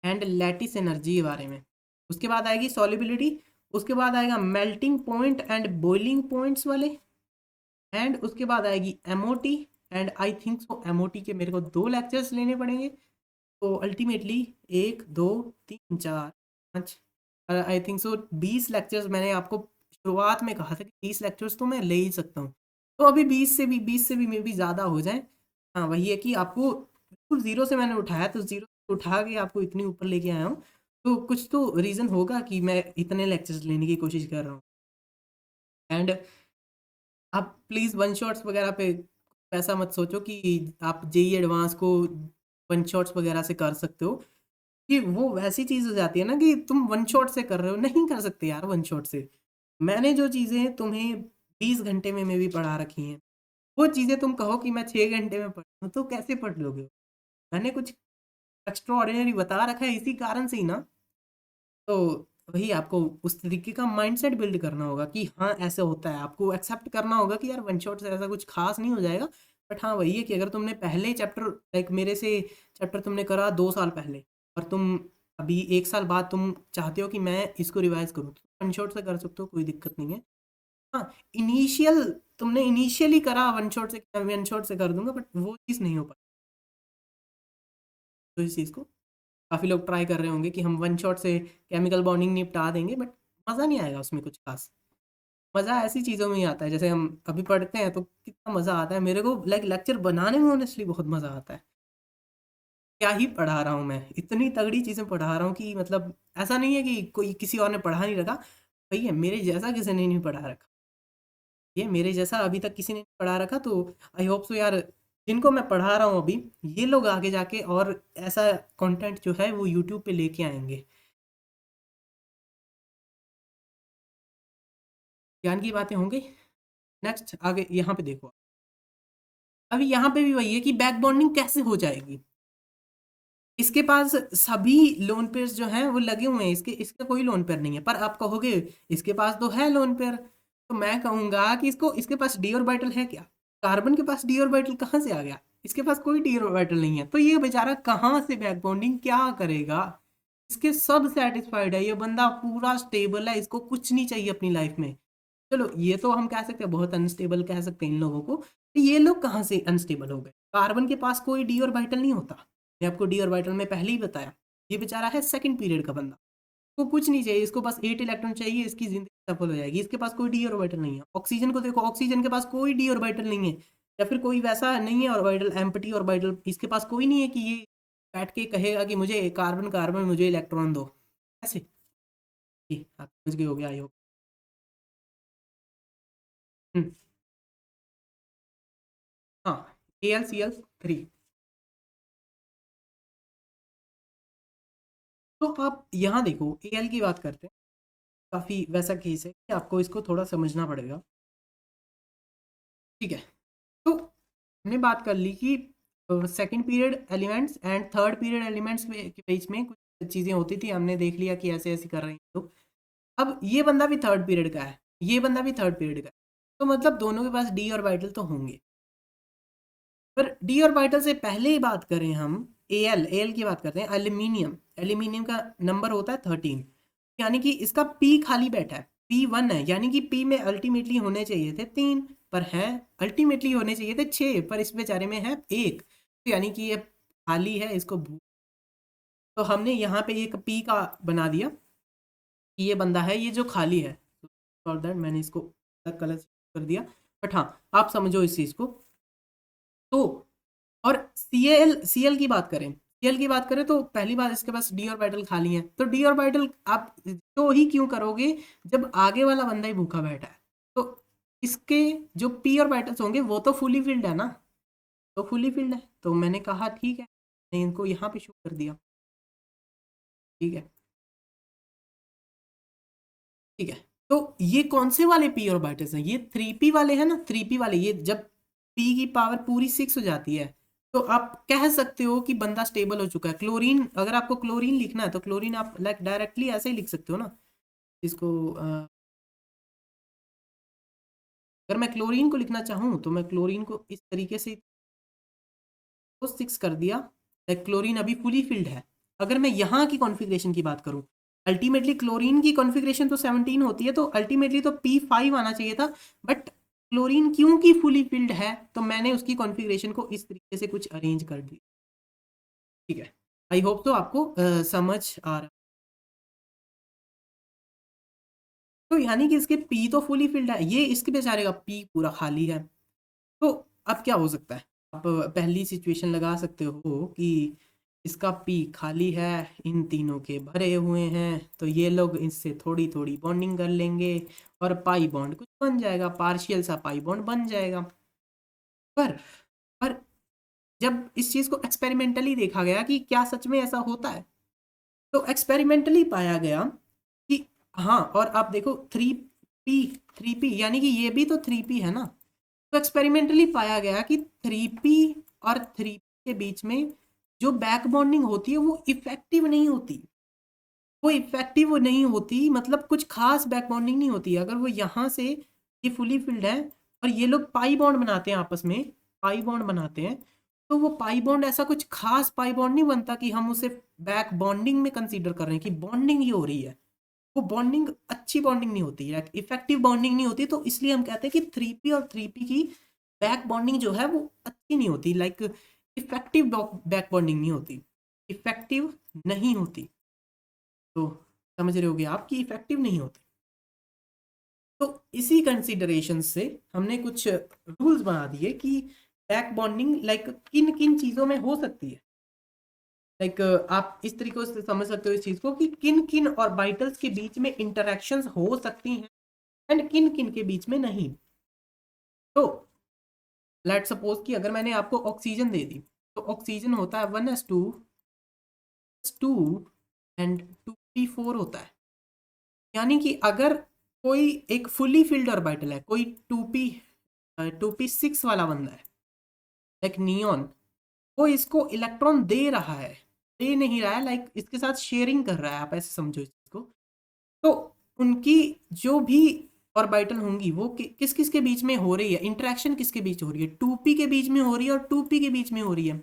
S1: and lattice energy के बारे में। उसके बाद आएगी सॉल्युबिलिटी, उसके बाद आएगा melting point and boiling points वाले, एंड उसके बाद आएगी MOT. And I think so MOT के मेरे को 2 लेक्चर्स लेने पड़ेंगे, तो ultimately 1 2 3 4 5, I think so 20 lectures मैंने आपको शुरुआत में कहा था कि 20 लेक्चर्स तो मैं ले ही सकता हूँ। तो अभी 20 से भी मे भी ज़्यादा हो जाए। हाँ वही है कि आपको बिल्कुल ज़ीरो से मैंने उठाया, तो ज़ीरो से उठा के आपको इतनी ऊपर लेके आया हूँ, तो कुछ तो रीज़न होगा कि मैं इतने लेक्चर्स लेने की कोशिश कर रहा हूँ। एंड आप प्लीज़ वन शॉट्स वगैरह पे ऐसा मत सोचो कि आप जेई एडवांस को वन शॉट्स वगैरह से कर सकते हो, कि वो वैसी चीज़ हो जाती है ना कि तुम वन शॉट से कर रहे हो, नहीं कर सकते यार वन शॉट से। मैंने जो चीज़ें तुम्हें 20 घंटे में भी पढ़ा रखी हैं, वो चीज़ें तुम कहो कि मैं 6 घंटे में पढ़, तो कैसे पढ़ लोगे? मैंने कुछ एक्स्ट्रा ऑर्डिनरी बता रखा है इसी कारण से ही ना। तो वही आपको उस तरीके का माइंडसेट बिल्ड करना होगा कि हाँ ऐसे होता है, आपको एक्सेप्ट करना होगा कि यार वन शॉट से ऐसा कुछ खास नहीं हो जाएगा। बट हाँ वही है कि अगर तुमने पहले चैप्टर, लाइक मेरे से चैप्टर तुमने करा 2 साल पहले, और तुम अभी 1 साल बाद तुम चाहते हो कि मैं इसको रिवाइज करूँ, तो वन शॉट से कर सकते हो, कोई दिक्कत नहीं है। हाँ इनिशियल, तुमने इनिशियली करा वन शॉट से, वन शॉट से कर दूंगा, बट वो चीज़ नहीं हो पाई। तो इस चीज़ को काफ़ी लोग ट्राई कर रहे होंगे कि हम वन शॉट से केमिकल बॉन्डिंग निपटा देंगे, बट मज़ा नहीं आएगा उसमें कुछ खास। मज़ा ऐसी चीज़ों में ही आता है, जैसे हम अभी पढ़ते हैं तो कितना मज़ा आता है मेरे को, लाइक लेक्चर बनाने में ऑनेस्टली बहुत मज़ा आता है। क्या ही पढ़ा रहा हूँ मैं, इतनी तगड़ी चीज़ें पढ़ा रहा हूँ कि मतलब ऐसा नहीं है कि कोई किसी और ने पढ़ा नहीं रखा, भैया मेरे जैसा किसी ने नहीं पढ़ा रखा, ये मेरे जैसा अभी तक किसी ने नहीं पढ़ा रखा। तो आई होप सो यार, जिनको मैं पढ़ा रहा हूँ अभी, ये लोग आगे जाके और ऐसा कंटेंट जो है वो यूट्यूब पे लेके आएंगे। ज्ञान की बातें होंगी। नेक्स्ट आगे यहाँ पे देखो, अभी यहाँ पे भी वही है कि बैक बॉन्डिंग कैसे हो जाएगी। इसके पास सभी लोन पेयर्स जो हैं वो लगे हुए हैं, इसके इसका कोई लोन पेयर नहीं है, पर आप कहोगे इसके पास तो है लोन पेयर, तो मैं कहूंगा कि इसको, इसके पास डी ऑर्बिटल है क्या? कार्बन के पास डी ऑर्बिटल कहाँ से आ गया? इसके पास कोई डी ऑर्बिटल नहीं है, तो ये बेचारा कहाँ से बैक बॉन्डिंग क्या करेगा? इसके सब सेटिस्फाइड है, ये बंदा पूरा स्टेबल है, इसको कुछ नहीं चाहिए अपनी लाइफ में। चलो ये तो हम कह सकते हैं बहुत अनस्टेबल कह सकते हैं इन लोगों को, तो ये लोग कहाँ से अनस्टेबल हो गए? कार्बन के पास कोई डी ऑर्बिटल नहीं होता, मैं आपको डी ऑर्बिटल में पहले ही बताया। ये बेचारा है सेकंड पीरियड का बंदा, को कुछ नहीं चाहिए, इसको बस 8 इलेक्ट्रॉन चाहिए, इसकी जिंदगी सफल हो जाएगी। इसके पास कोई डी ऑर्बिटल नहीं है। ऑक्सीजन को देखो, ऑक्सीजन के पास कोई डी ऑर्बिटल नहीं है, या फिर कोई वैसा नहीं है ऑर्बिटल, एम्प्टी ऑर्बिटल इसके पास कोई नहीं है कि ये बैठ के कहेगा कि मुझे कार्बन कार्बन मुझे इलेक्ट्रॉन दो। ऐसे जी, आप समझ गए हो गया आई होप। हाँ, AlCl3। तो आप यहाँ देखो Al की बात करते हैं, काफ़ी वैसा केस है कि आपको इसको थोड़ा समझना पड़ेगा। ठीक है, तो हमने बात कर ली कि second period elements and third period elements के बीच में कुछ चीज़ें होती थी, हमने देख लिया कि ऐसे ऐसे कर रहे हैं तो अब ये बंदा भी थर्ड पीरियड का है, ये बंदा भी थर्ड पीरियड का है, तो मतलब दोनों के पास डी ऑर्बिटल तो होंगे। पर डी ऑर्बिटल से पहले ही बात करें हम एल की बात करते हैं, एल्यूमिनियम। एल्यूमिनियम का नंबर होता है 13, यानी कि इसका पी खाली बैठा है, P1 है, यानी कि पी में अल्टीमेटली होने चाहिए थे 3, पर है अल्टीमेटली होने चाहिए थे 6, पर इस बेचारे में है 1, तो यानी कि ये खाली है, इसको तो हमने यहाँ पे एक पी का बना दिया कि ये बंदा है, ये जो खाली है, फॉर दैट मैंने इसको अलग कलर कर दिया, बट हाँ आप समझो इस चीज़ को। तो और सी एल की बात करें, सीएल की बात करें तो पहली बात इसके पास डी ऑर्बिटल खाली है, तो डी ऑर्बिटल आप तो ही क्यों करोगे जब आगे वाला बंदा ही भूखा बैठा है, तो इसके जो पी ऑर्बिटल्स होंगे वो तो फुली फिल्ड है ना, तो फुली फिल्ड है, तो मैंने कहा ठीक है, मैंने इनको यहाँ पे शो कर दिया, ठीक है, ठीक है। तो ये कौन से वाले पी ऑर्बिटल्स हैं, ये 3p वाले हैं ना, 3p वाले, ये जब p की पावर पूरी 6 हो जाती है तो आप कह सकते हो कि बंदा स्टेबल हो चुका है। क्लोरीन, अगर आपको क्लोरीन लिखना है तो क्लोरीन आप लाइक डायरेक्टली ऐसे ही लिख सकते हो ना, इसको अगर मैं क्लोरीन को लिखना चाहूँ तो मैं क्लोरीन को इस तरीके से तो 6 कर दिया, लाइक क्लोरीन अभी फुली फिल्ड है। अगर मैं यहाँ की कॉन्फ़िगरेशन की बात करूँ, अल्टीमेटली क्लोरीन की कॉन्फ़िगरेशन तो 17 होती है, तो अल्टीमेटली तो P5 आना चाहिए था, बट क्लोरीन क्योंकि फुली फिल्ड है तो मैंने उसकी कॉन्फ़िगरेशन को इस तरीके से कुछ अरेंज कर दी, ठीक है। आई होप तो आपको समझ आ रहा, तो यानी कि इसके पी तो फुली फिल्ड है, ये इसके बेचारे का पी पूरा खाली है। तो अब क्या हो सकता है, आप पहली सिचुएशन लगा सकते हो कि इसका पी खाली है, इन तीनों के भरे हुए हैं, तो ये लोग इससे थोड़ी थोड़ी बॉन्डिंग कर लेंगे और पाई बॉन्ड कुछ बन जाएगा, पार्शियल सा पाई बॉन्ड बन जाएगा। पर पर जब इस चीज़ को एक्सपेरिमेंटली देखा गया कि क्या सच में ऐसा होता है, तो एक्सपेरिमेंटली पाया गया कि हाँ, और आप देखो 3p यानी कि ये भी तो 3p है ना, तो एक्सपेरिमेंटली पाया गया कि 3p और 3p के बीच में जो बैक बॉन्डिंग होती है वो इफेक्टिव नहीं होती, वो इफेक्टिव नहीं होती, मतलब कुछ खास बैक बॉन्डिंग नहीं होती। अगर वो यहाँ से ये फुली फिल्ड है और ये लोग पाई बॉन्ड बनाते हैं आपस में, पाई बॉन्ड बनाते हैं, तो वो पाई बॉन्ड ऐसा कुछ खास पाई बॉन्ड नहीं बनता कि हम उसे बैक बॉन्डिंग में कंसीडर कर रहे हैं कि बॉन्डिंग ही हो रही है, वो बॉन्डिंग अच्छी बॉन्डिंग नहीं होती है, इफेक्टिव बॉन्डिंग नहीं होती, तो इसलिए हम कहते हैं कि 3p और 3p की बैक बॉन्डिंग जो है वो अच्छी नहीं होती, लाइक इफेक्टिव बैक बॉन्डिंग नहीं होती, इफेक्टिव नहीं होती, तो समझ रहे होगे आप कि इफेक्टिव नहीं होती। तो इसी कंसिडरेशन से हमने कुछ रूल्स बना दिए कि बैक बॉन्डिंग लाइक किन किन चीज़ों में हो सकती है, लाइक आप इस तरीके से समझ सकते हो इस चीज़ को कि किन किन ऑर्बिटल्स के बीच में इंटरेक्शंस हो सकती हैं एंड किन किन के बीच में नहीं। तो लेट सपोज कि अगर मैंने आपको ऑक्सीजन दे दी, तो ऑक्सीजन होता है 1s2 एंड 2p4 होता है, यानी कि अगर कोई एक फुली फिल्ड ऑर्बिटल है, कोई 2p6 वाला बंदा है लाइक नियॉन, वो इसको इलेक्ट्रॉन दे रहा है, दे नहीं रहा है, लाइक इसके साथ शेयरिंग कर रहा है, आप ऐसे समझो इसको। तो उनकी जो भी ऑर्बिटल होंगी वो किस किस के बीच में हो रही है, इंटरेक्शन किसके बीच हो रही है, 2p के बीच में हो रही है और 2p के बीच में हो रही है,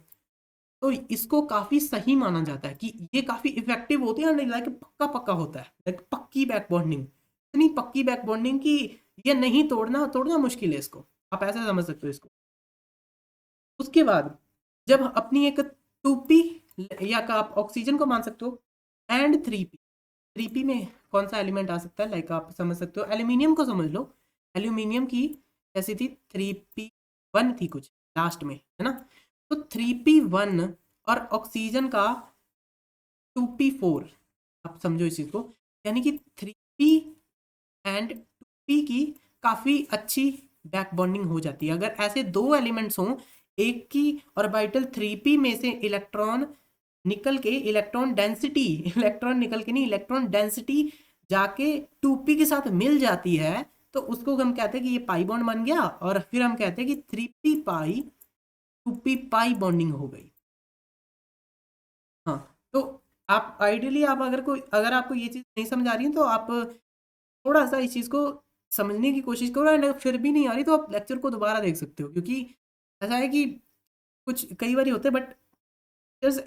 S1: तो इसको काफी सही माना जाता है कि ये काफी इफेक्टिव होती है, लाइक पक्का पक्का होता है, लाइक पक्की बैक बॉन्डिंग, इतनी पक्की बैक बॉन्डिंग कि ये नहीं तोड़ना तोड़ना मुश्किल है इसको, आप ऐसा समझ सकते हो इसको। उसके बाद जब अपनी एक 2p या का आप ऑक्सीजन को मान सकते हो एंड 3p में कौन सा एलिमेंट आ सकता है, लाइक आप समझ सकते हो एल्यूमिनियम को समझ लो, एल्यूमिनियम की कैसी थी, 3p1 थी कुछ लास्ट में, है ना, तो 3p1 और ऑक्सीजन का 2p4, आप समझो इस चीज को, यानी कि 3p एंड 2p की काफी अच्छी बैक बॉन्डिंग हो जाती है। अगर ऐसे दो एलिमेंट्स हों, एक की ऑर्बिटल 3p में से इलेक्ट्रॉन निकल के, इलेक्ट्रॉन डेंसिटी इलेक्ट्रॉन निकल के नहीं, इलेक्ट्रॉन डेंसिटी जाके 2p के साथ मिल जाती है, तो उसको हम कहते हैं कि ये पाई बॉन्ड बन गया, और फिर हम कहते हैं कि 3p पाई 2p पाई बॉन्डिंग हो गई। हाँ, तो आप आइडियली आप अगर आपको ये चीज़ नहीं समझ आ रही है तो आप थोड़ा सा इस चीज़ को समझने की कोशिश करो, एंड फिर भी नहीं आ रही तो आप लेक्चर को दोबारा देख सकते हो, क्योंकि ऐसा है कि कुछ कई बार होते हैं, बट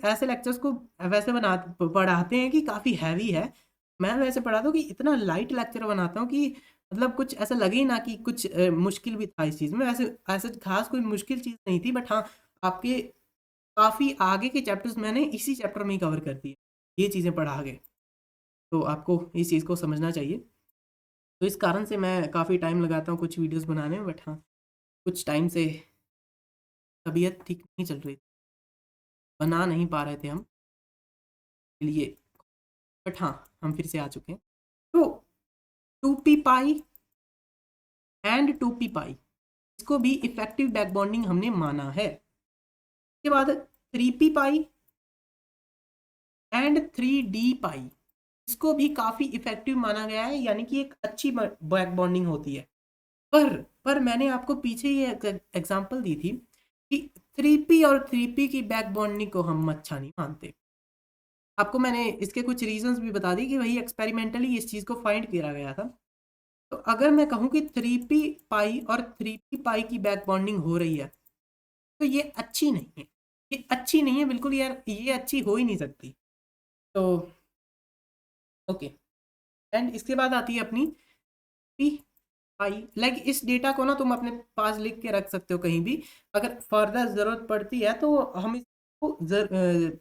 S1: ऐसे लेक्चर्स को वैसे पढ़ाते हैं कि काफ़ी हैवी है। मैं वैसे पढ़ाता हूँ कि इतना लाइट लेक्चर बनाता हूँ कि मतलब कुछ ऐसा लगे ही ना कि कुछ मुश्किल भी था इस चीज़ में। वैसे ऐसे खास कोई मुश्किल चीज़ नहीं थी, बट हाँ, आपके काफ़ी आगे के चैप्टर्स मैंने इसी चैप्टर में ही कवर कर दिए, ये चीज़ें पढ़ा के। तो आपको इस चीज़ को समझना चाहिए। तो इस कारण से मैं काफ़ी टाइम लगाता हूँ कुछ वीडियोस बनाने में, बट हाँ, कुछ टाइम से तबीयत ठीक नहीं चल रही, बना नहीं पा रहे थे हम, इसलिए। बट हाँ, हम फिर से आ चुके हैं। तो 2p पाई एंड 2p पाई, इसको भी इफेक्टिव बैक बॉन्डिंग हमने माना है। उसके बाद 3p पाई एंड 3d पाई, इसको भी काफ़ी इफेक्टिव माना गया है, यानी कि एक अच्छी बैक बॉन्डिंग होती है। पर मैंने आपको पीछे ये एग्जांपल दी थी कि 3p और 3p की बैक बॉन्डिंग को हम अच्छा नहीं मानते। आपको मैंने इसके कुछ रीजंस भी बता दी कि वही एक्सपेरिमेंटली इस चीज़ को फाइंड किया गया था। तो अगर मैं कहूँ कि 3p पाई और 3p पाई की बैक बॉन्डिंग हो रही है, तो ये अच्छी नहीं है, ये अच्छी नहीं है बिल्कुल यार, ये अच्छी हो ही नहीं सकती। तो ओके, एंड इसके बाद आती है अपनी p पाई। लाइक इस डेटा को ना तुम अपने पास लिख के रख सकते हो कहीं भी, अगर फर्दर ज़रूरत पड़ती है तो हम इसको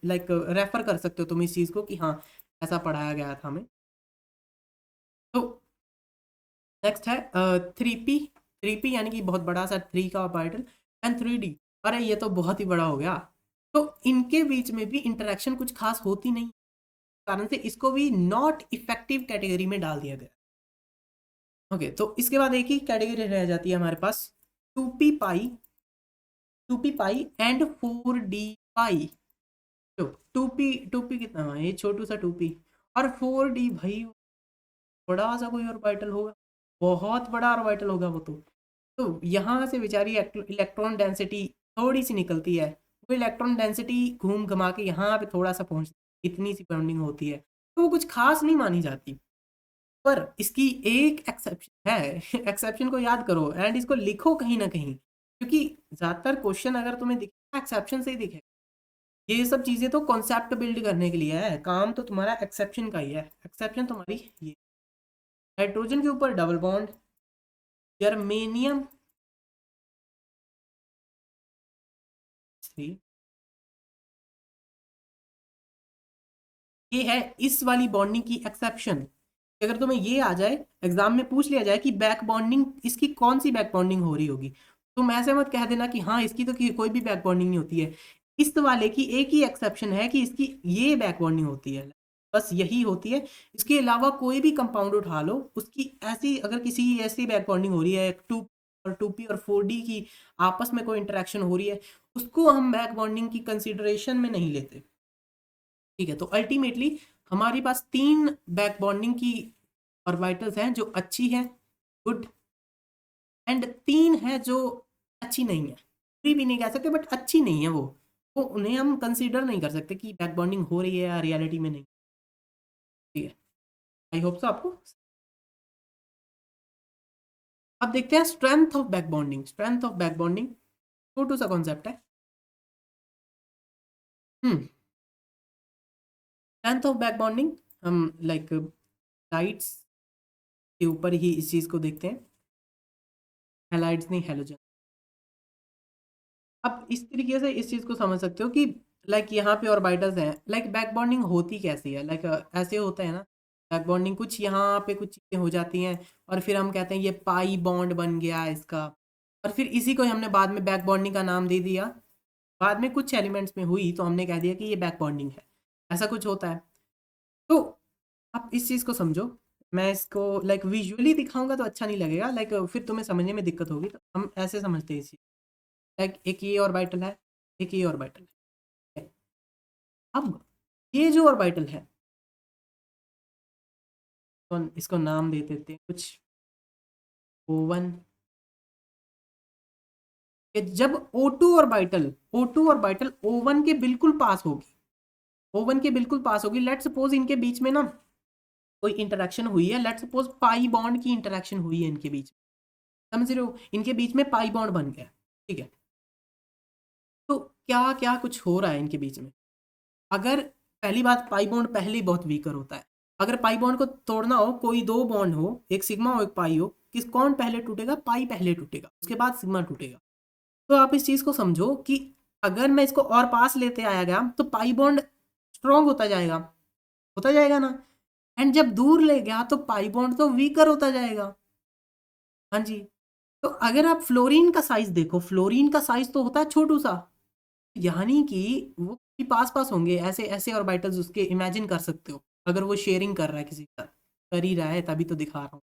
S1: लाइक रेफर कर सकते हो तुम इस चीज़ को कि हाँ, ऐसा पढ़ाया गया था हमें। तो नेक्स्ट है 3p यानी कि बहुत बड़ा सा 3 का ऑर्बिटल, एंड 3d। अरे ये तो बहुत ही बड़ा हो गया। तो इनके बीच में भी इंटरेक्शन कुछ खास होती नहीं, कारण से इसको भी नॉट इफेक्टिव कैटेगरी में डाल दिया गया। ओके, तो इसके बाद एक ही कैटेगरी रह जाती है हमारे पास, 2p pi, 2p pi and 4d पाई। तो 2p कितना, हाँ, ये छोटू सा 2p, और 4d भाई बड़ा सा कोई ऑर्बिटल होगा, बहुत बड़ा ऑर्बिटल होगा वो तो यहाँ से बेचारी इलेक्ट्रॉन डेंसिटी थोड़ी सी निकलती है, वो इलेक्ट्रॉन डेंसिटी घूम घमा के यहाँ पे थोड़ा सा पहुँच, इतनी सी बॉन्डिंग होती है, तो वो कुछ खास नहीं मानी जाती। पर इसकी एक एक्सेप्शन है एक्सेप्शन को याद करो एंड इसको लिखो कहीं ना कहीं, क्योंकि ज़्यादातर क्वेश्चन अगर तुम्हें दिखे एक्सेप्शन से ही दिखे। ये सब चीज़ें तो कॉन्सेप्ट बिल्ड करने के लिए है, काम तो तुम्हारा एक्सेप्शन का ही है। एक्सेप्शन तुम्हारी ये, हाइड्रोजन के ऊपर डबल बॉन्ड, जर्मेनियम 3, ये है इस वाली बॉन्डिंग की एक्सेप्शन। अगर तुम्हें ये आ जाए, एग्जाम में पूछ लिया जाए कि बैक बॉन्डिंग इसकी कौन सी बैक बॉन्डिंग हो रही होगी, तुम ऐसे मत कह देना कि हाँ इसकी तो कोई भी बैक बॉन्डिंग नहीं होती है। इस वाले की एक ही एक्सेप्शन है कि इसकी ये बैक बॉन्डिंग होती है, बस यही होती है। इसके अलावा कोई भी कंपाउंड उठा लो, उसकी ऐसी अगर किसी ऐसी बैक बॉन्डिंग हो रही है, 2p और 4d की आपस में कोई इंटरेक्शन हो रही है, उसको हम बैक बॉन्डिंग की कंसिडरेशन में नहीं लेते। ठीक है, तो अल्टीमेटली हमारे पास 3 बैक बॉन्डिंग की ऑर्बिटल्स हैं जो अच्छी है, गुड, एंड 3 है जो अच्छी नहीं है, बुरी भी नहीं कह सकते बट अच्छी नहीं है, वो उन्हें हम कंसीडर नहीं कर सकते कि बैक बॉन्डिंग हो रही है या रियलिटी में नहीं। ठीक है, आई होप सो आपको। अब देखते हैं strength of back bonding. Strength of back bonding छोटू सा कॉन्सेप्ट है। स्ट्रेंथ ऑफ बैक बॉन्डिंग हम लाइक लाइट्स के ऊपर ही इस चीज़ को देखते हैं, हैलाइड्स नहीं, हेलोजन। अब इस तरीके से इस चीज़ को समझ सकते हो कि लाइक यहाँ पे ऑर्बिटल्स हैं, लाइक बैक बॉन्डिंग होती कैसी है, लाइक ऐसे होता है ना, बैक बॉन्डिंग कुछ यहाँ पे कुछ चीज़ें हो जाती हैं और फिर हम कहते हैं ये पाई बॉन्ड बन गया इसका, और फिर इसी को हमने बाद में बैक बॉन्डिंग का नाम दे दिया। बाद में कुछ एलिमेंट्स में हुई तो हमने कह दिया कि ये बैक बॉन्डिंग है, ऐसा कुछ होता है। तो आप इस चीज़ को समझो, मैं इसको लाइक विजुअली दिखाऊंगा तो अच्छा नहीं लगेगा, लाइक फिर तुम्हें समझने में दिक्कत होगी, तो हम ऐसे समझते हैं इस चीज़, लाइक एक ये ऑर्बिटल है, एक ये ऑर्बिटल है। अब ये जो ऑर्बिटल है, तो इसको नाम दे देते हैं कुछ O1। जब O2 ऑर्बिटल O1 के बिल्कुल पास होगी, O1 के बिल्कुल पास होगी, लेट सपोज इनके बीच में ना कोई इंटरेक्शन हुई है, लेट सपोज पाई बॉन्ड की इंटरेक्शन हुई है इनके बीच में, समझ रहे हो, इनके बीच में पाई बॉन्ड बन गया, ठीक है। तो क्या क्या कुछ हो रहा है इनके बीच में। अगर पहली बात, पाई बॉन्ड पहले ही बहुत वीकर होता है। अगर पाई बॉन्ड को तोड़ना हो, कोई दो बॉन्ड हो, एक सिग्मा हो एक पाई हो, किस कौन पहले टूटेगा? पाई पहले टूटेगा, उसके बाद सिग्मा टूटेगा। तो आप इस चीज को समझो कि अगर मैं इसको और पास लेते आया गया तो पाई बॉन्ड स्ट्रॉन्ग होता जाएगा ना। एंड जब दूर ले गया तो पाई बॉन्ड तो वीकर होता जाएगा। हाँ जी। तो अगर आप फ्लोरीन का साइज देखो, फ्लोरीन का साइज तो होता है छोटू सा, यानी कि वो पास पास होंगे, ऐसे ऐसे ऑर्बिटल्स उसके इमेजिन कर सकते हो। अगर वो शेयरिंग कर रहा है किसी का, कर ही रहा है तभी तो दिखा रहा हूँ।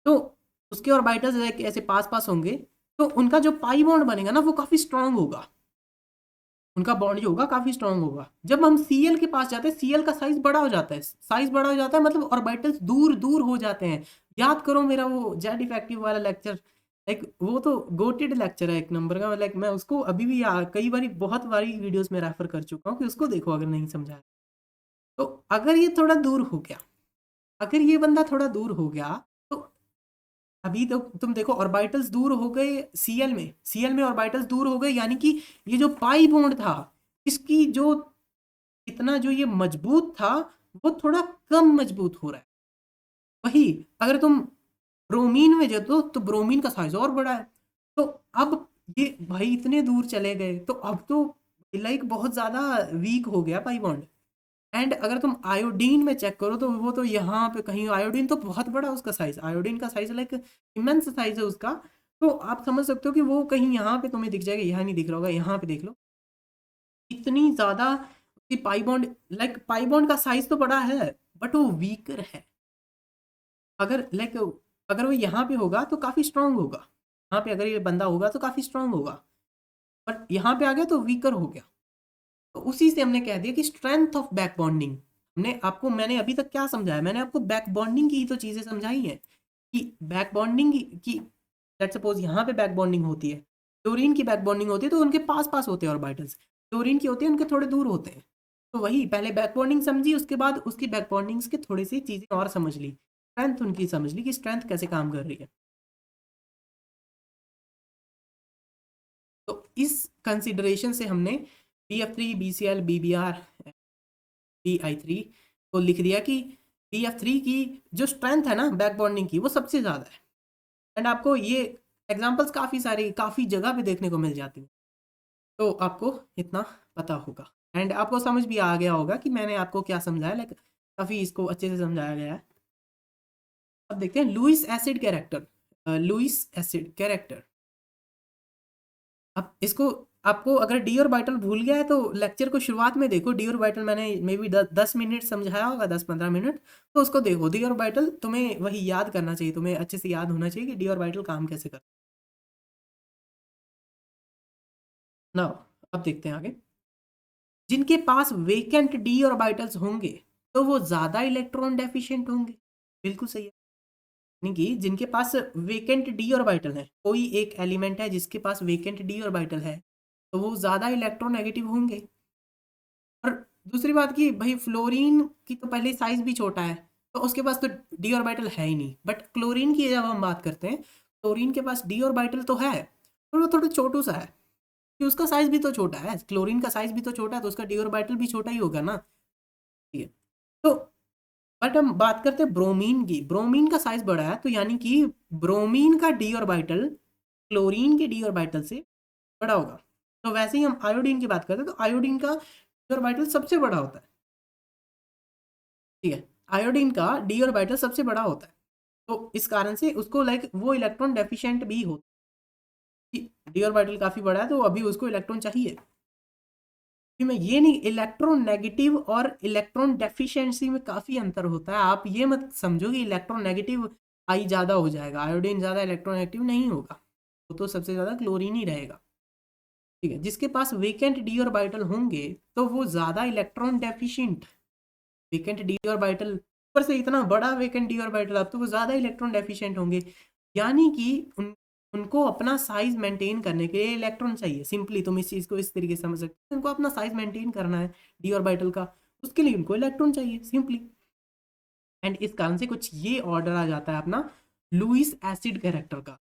S1: तो उसके ऑर्बिटल्स ऐसे पास पास होंगे, तो उनका जो पाई बॉन्ड बनेगा ना वो काफी स्ट्रांग होगा। उनका बॉन्ड जो होगा काफी स्ट्रांग होगा। जब हम सीएल के पास जाते हैं, सीएल का साइज बड़ा हो जाता है, साइज बड़ा हो जाता है मतलब ऑर्बिटल्स दूर दूर हो जाते हैं। याद करो मेरा वो जेड इफेक्टिव वाला लेक्चर, लाइक वो तो गोटेड लेक्चर है एक नंबर का। लाइक मैं उसको अभी भी कई बारी, बहुत बारी वीडियोस में रेफर कर चुका हूँ कि उसको देखो अगर नहीं समझा। तो अगर ये थोड़ा दूर हो गया, अगर ये बंदा थोड़ा दूर हो गया, तो अभी तो तुम देखो ऑर्बिटल्स दूर हो गए सीएल में ऑर्बिटल्स दूर हो गए, यानी कि ये जो पाई बॉन्ड था, इसकी जो इतना जो ये मजबूत था, वो थोड़ा कम मजबूत हो रहा है। वही अगर तुम ब्रोमीन में जाते तो ब्रोमीन का साइज और बड़ा है। तो अब ये भाई इतने दूर चले गए, तो अब तो लाइक बहुत ज्यादा वीक हो गया पाई बॉन्ड। एंड अगर तुम आयोडीन में चेक करो तो वो तो यहाँ पे कहीं, आयोडीन तो बहुत बड़ा उसका साइज, आयोडीन का साइज लाइक इमेंस साइज है उसका। तो आप समझ सकते हो कि वो कहीं यहाँ पे तुम्हें दिख जाएगा, यहाँ नहीं दिख रहा होगा, यहाँ पे देख लो इतनी ज्यादा उसकी pi bond. Like pi bond का साइज तो बड़ा है बट वो वीकर है। अगर लाइक अगर वो यहाँ पे होगा तो काफी स्ट्रांग होगा, यहाँ पे अगर ये बंदा होगा तो काफी स्ट्रांग होगा, बट यहाँ पे आ गया तो वीकर हो गया। तो उसी से हमने कह दिया कि स्ट्रेंथ ऑफ बैक बॉन्डिंग। मैंने अभी तक क्या समझाया? मैंने आपको बैक बॉन्डिंग की ही तो चीजें समझाई हैं कि बैक बॉन्डिंग की, लेट्स सपोज यहाँ पे बैक बॉन्डिंग होती है, क्लोरीन की बैक बॉन्डिंग होती है तो उनके पास पास होते हैं ऑर्बिटल्स, क्लोरीन की होती है उनके थोड़े दूर होते हैं। तो वही पहले बैक बॉन्डिंग समझी, उसके बाद उसकी बैक बॉन्डिंग्स के थोड़ी सी चीजें और समझ ली, स्ट्रेंथ उनकी समझ ली कि स्ट्रेंथ कैसे काम कर रही है। तो इस कंसिडरेशन से हमने BF3 BCl BBr BI3 को लिख दिया कि BF3 की जो स्ट्रेंथ है ना बैक बॉन्डिंग की, वो सबसे ज़्यादा है। एंड आपको ये एग्जांपल्स काफ़ी सारी काफ़ी जगह पे देखने को मिल जाती हैं, तो आपको इतना पता होगा। एंड आपको समझ भी आ गया होगा कि मैंने आपको क्या समझाया, लाइक काफ़ी इसको अच्छे से समझाया गया है। अब देखते हैं Lewis acid character. Lewis acid character, अब इसको आपको अगर डी ऑर्बिटल भूल गया है तो लेक्चर को शुरुआत में देखो, डी ऑर्बिटल मैंने मे बी 10 मिनट समझाया होगा, 10-15 मिनट। तो उसको देखो, डी ऑर्बिटल तुम्हें वही याद करना चाहिए, तुम्हें अच्छे से याद होना चाहिए कि डी ऑर्बिटल काम कैसे करता है ना। अब देखते हैं आगे। जिनके पास वेकेंट डी ऑर्बिटल्स होंगे तो वो ज्यादा इलेक्ट्रॉन डेफिशिएंट होंगे। बिल्कुल सही है, यानी कि जिनके पास वेकेंट डी ऑर्बिटल है, कोई एक एलिमेंट है जिसके पास वेकेंट डी ऑर्बिटल है, तो वो ज्यादा इलेक्ट्रोनेगेटिव होंगे। और दूसरी बात की भाई, फ्लोरीन की तो पहले साइज भी छोटा है, तो उसके पास तो डी ऑर्बिटल है ही नहीं। बट क्लोरीन की जब हम बात करते हैं, क्लोरीन के पास डी ऑर्बिटल तो है, पर वो थोड़ा छोटू सा है, कि उसका साइज भी तो छोटा है, क्लोरीन का साइज भी तो छोटा है, तो उसका डी ऑर्बिटल भी छोटा ही होगा ना। ठीक है। तो बट हम बात करते हैं ब्रोमीन की, ब्रोमीन का साइज बड़ा है, तो यानी कि ब्रोमीन का डी ऑर्बिटल क्लोरीन के डी ऑर्बिटल से बड़ा होगा। तो वैसे ही हम आयोडीन की बात करते हैं, तो आयोडीन का डी ऑर्बिटल सबसे बड़ा होता है। ठीक है, आयोडीन का डी ऑर्बिटल सबसे बड़ा होता है, तो इस कारण से उसको लाइक वो इलेक्ट्रॉन डेफिशिएंट भी होता है। डी ऑर्बिटल काफी बड़ा है तो अभी उसको इलेक्ट्रॉन चाहिए। कि मैं ये नहीं, इलेक्ट्रॉन नेगेटिव और इलेक्ट्रॉन डेफिशिएंसी में काफी अंतर होता है। आप ये मत समझो कि इलेक्ट्रॉन नेगेटिव आई ज्यादा हो जाएगा, आयोडीन ज्यादा इलेक्ट्रॉन नेगेटिव नहीं होगा, वो तो सबसे ज्यादा क्लोरीन ही रहेगा। ठीक है, जिसके पास वेकेंट डी ऑर्बिटल होंगे तो वो ज्यादा electron deficient, vacant D orbital ऊपर से इतना बड़ा वेकेंट डी ऑर्बिटल, अब तो वो ज्यादा इलेक्ट्रॉन डेफिशिएंट होंगे। यानी कि उनको अपना साइज मेंटेन करने के लिए इलेक्ट्रॉन चाहिए। सिंपली तुम इस चीज को इस तरीके से समझ सकते हो, उनको अपना साइज मेंटेन करना है डी ऑर्बिटल का, उसके लिए उनको इलेक्ट्रॉन चाहिए सिंपली। एंड इस कारण से कुछ ये ऑर्डर आ जाता है अपना लुईस एसिड कैरेक्टर का।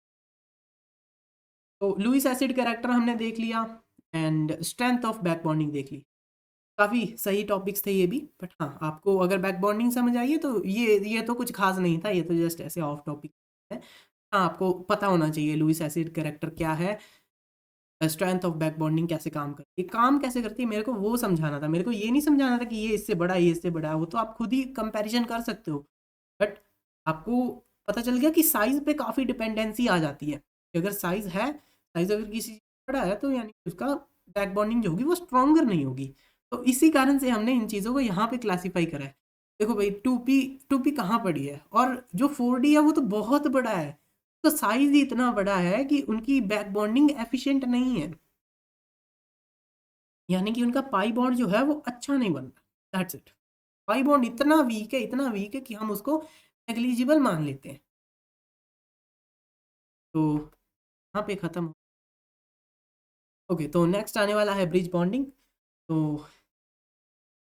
S1: तो लुईस एसिड कैरेक्टर हमने देख लिया। And strength of back bonding देख ली। काफ़ी सही टॉपिक्स थे ये भी, बट हाँ आपको अगर बैक बॉन्डिंग समझ आई है तो ये तो कुछ खास नहीं था, ये तो जस्ट ऐसे ऑफ टॉपिक है। हाँ आपको पता होना चाहिए लुइस एसिड कैरेक्टर क्या है, स्ट्रेंथ ऑफ बैक बॉन्डिंग कैसे काम करती है, काम कैसे करती है, मेरे को वो समझाना था। मेरे को ये नहीं समझाना था कि ये इससे बड़ा है, ये इससे बड़ा है, वो तो आप खुद ही कंपैरिजन कर सकते हो। बट आपको पता चल गया कि साइज पे काफ़ी डिपेंडेंसी आ जाती है कि अगर साइज है, साइज अगर किसी चीज़ बड़ा है तो यानी उसका बैक बॉन्डिंग जो होगी वो स्ट्रॉन्गर नहीं होगी। तो इसी कारण से हमने इन चीज़ों को यहाँ पे क्लासीफाई करा है। देखो भाई, टू पी कहाँ पड़ी है, और जो 4D है वो तो बहुत बड़ा है, तो साइज ही इतना बड़ा है कि उनकी बैक बॉन्डिंग एफिशिएंट नहीं है, यानी कि उनका पाई बॉन्ड जो है वो अच्छा नहीं बन रहा। That's it. पाई बॉन्ड इतना वीक है, इतना वीक है कि हम उसको नेग्लिजिबल मान लेते हैं। तो यहाँ पे ख़त्म। ओके, तो नेक्स्ट आने वाला है ब्रिज बॉन्डिंग। तो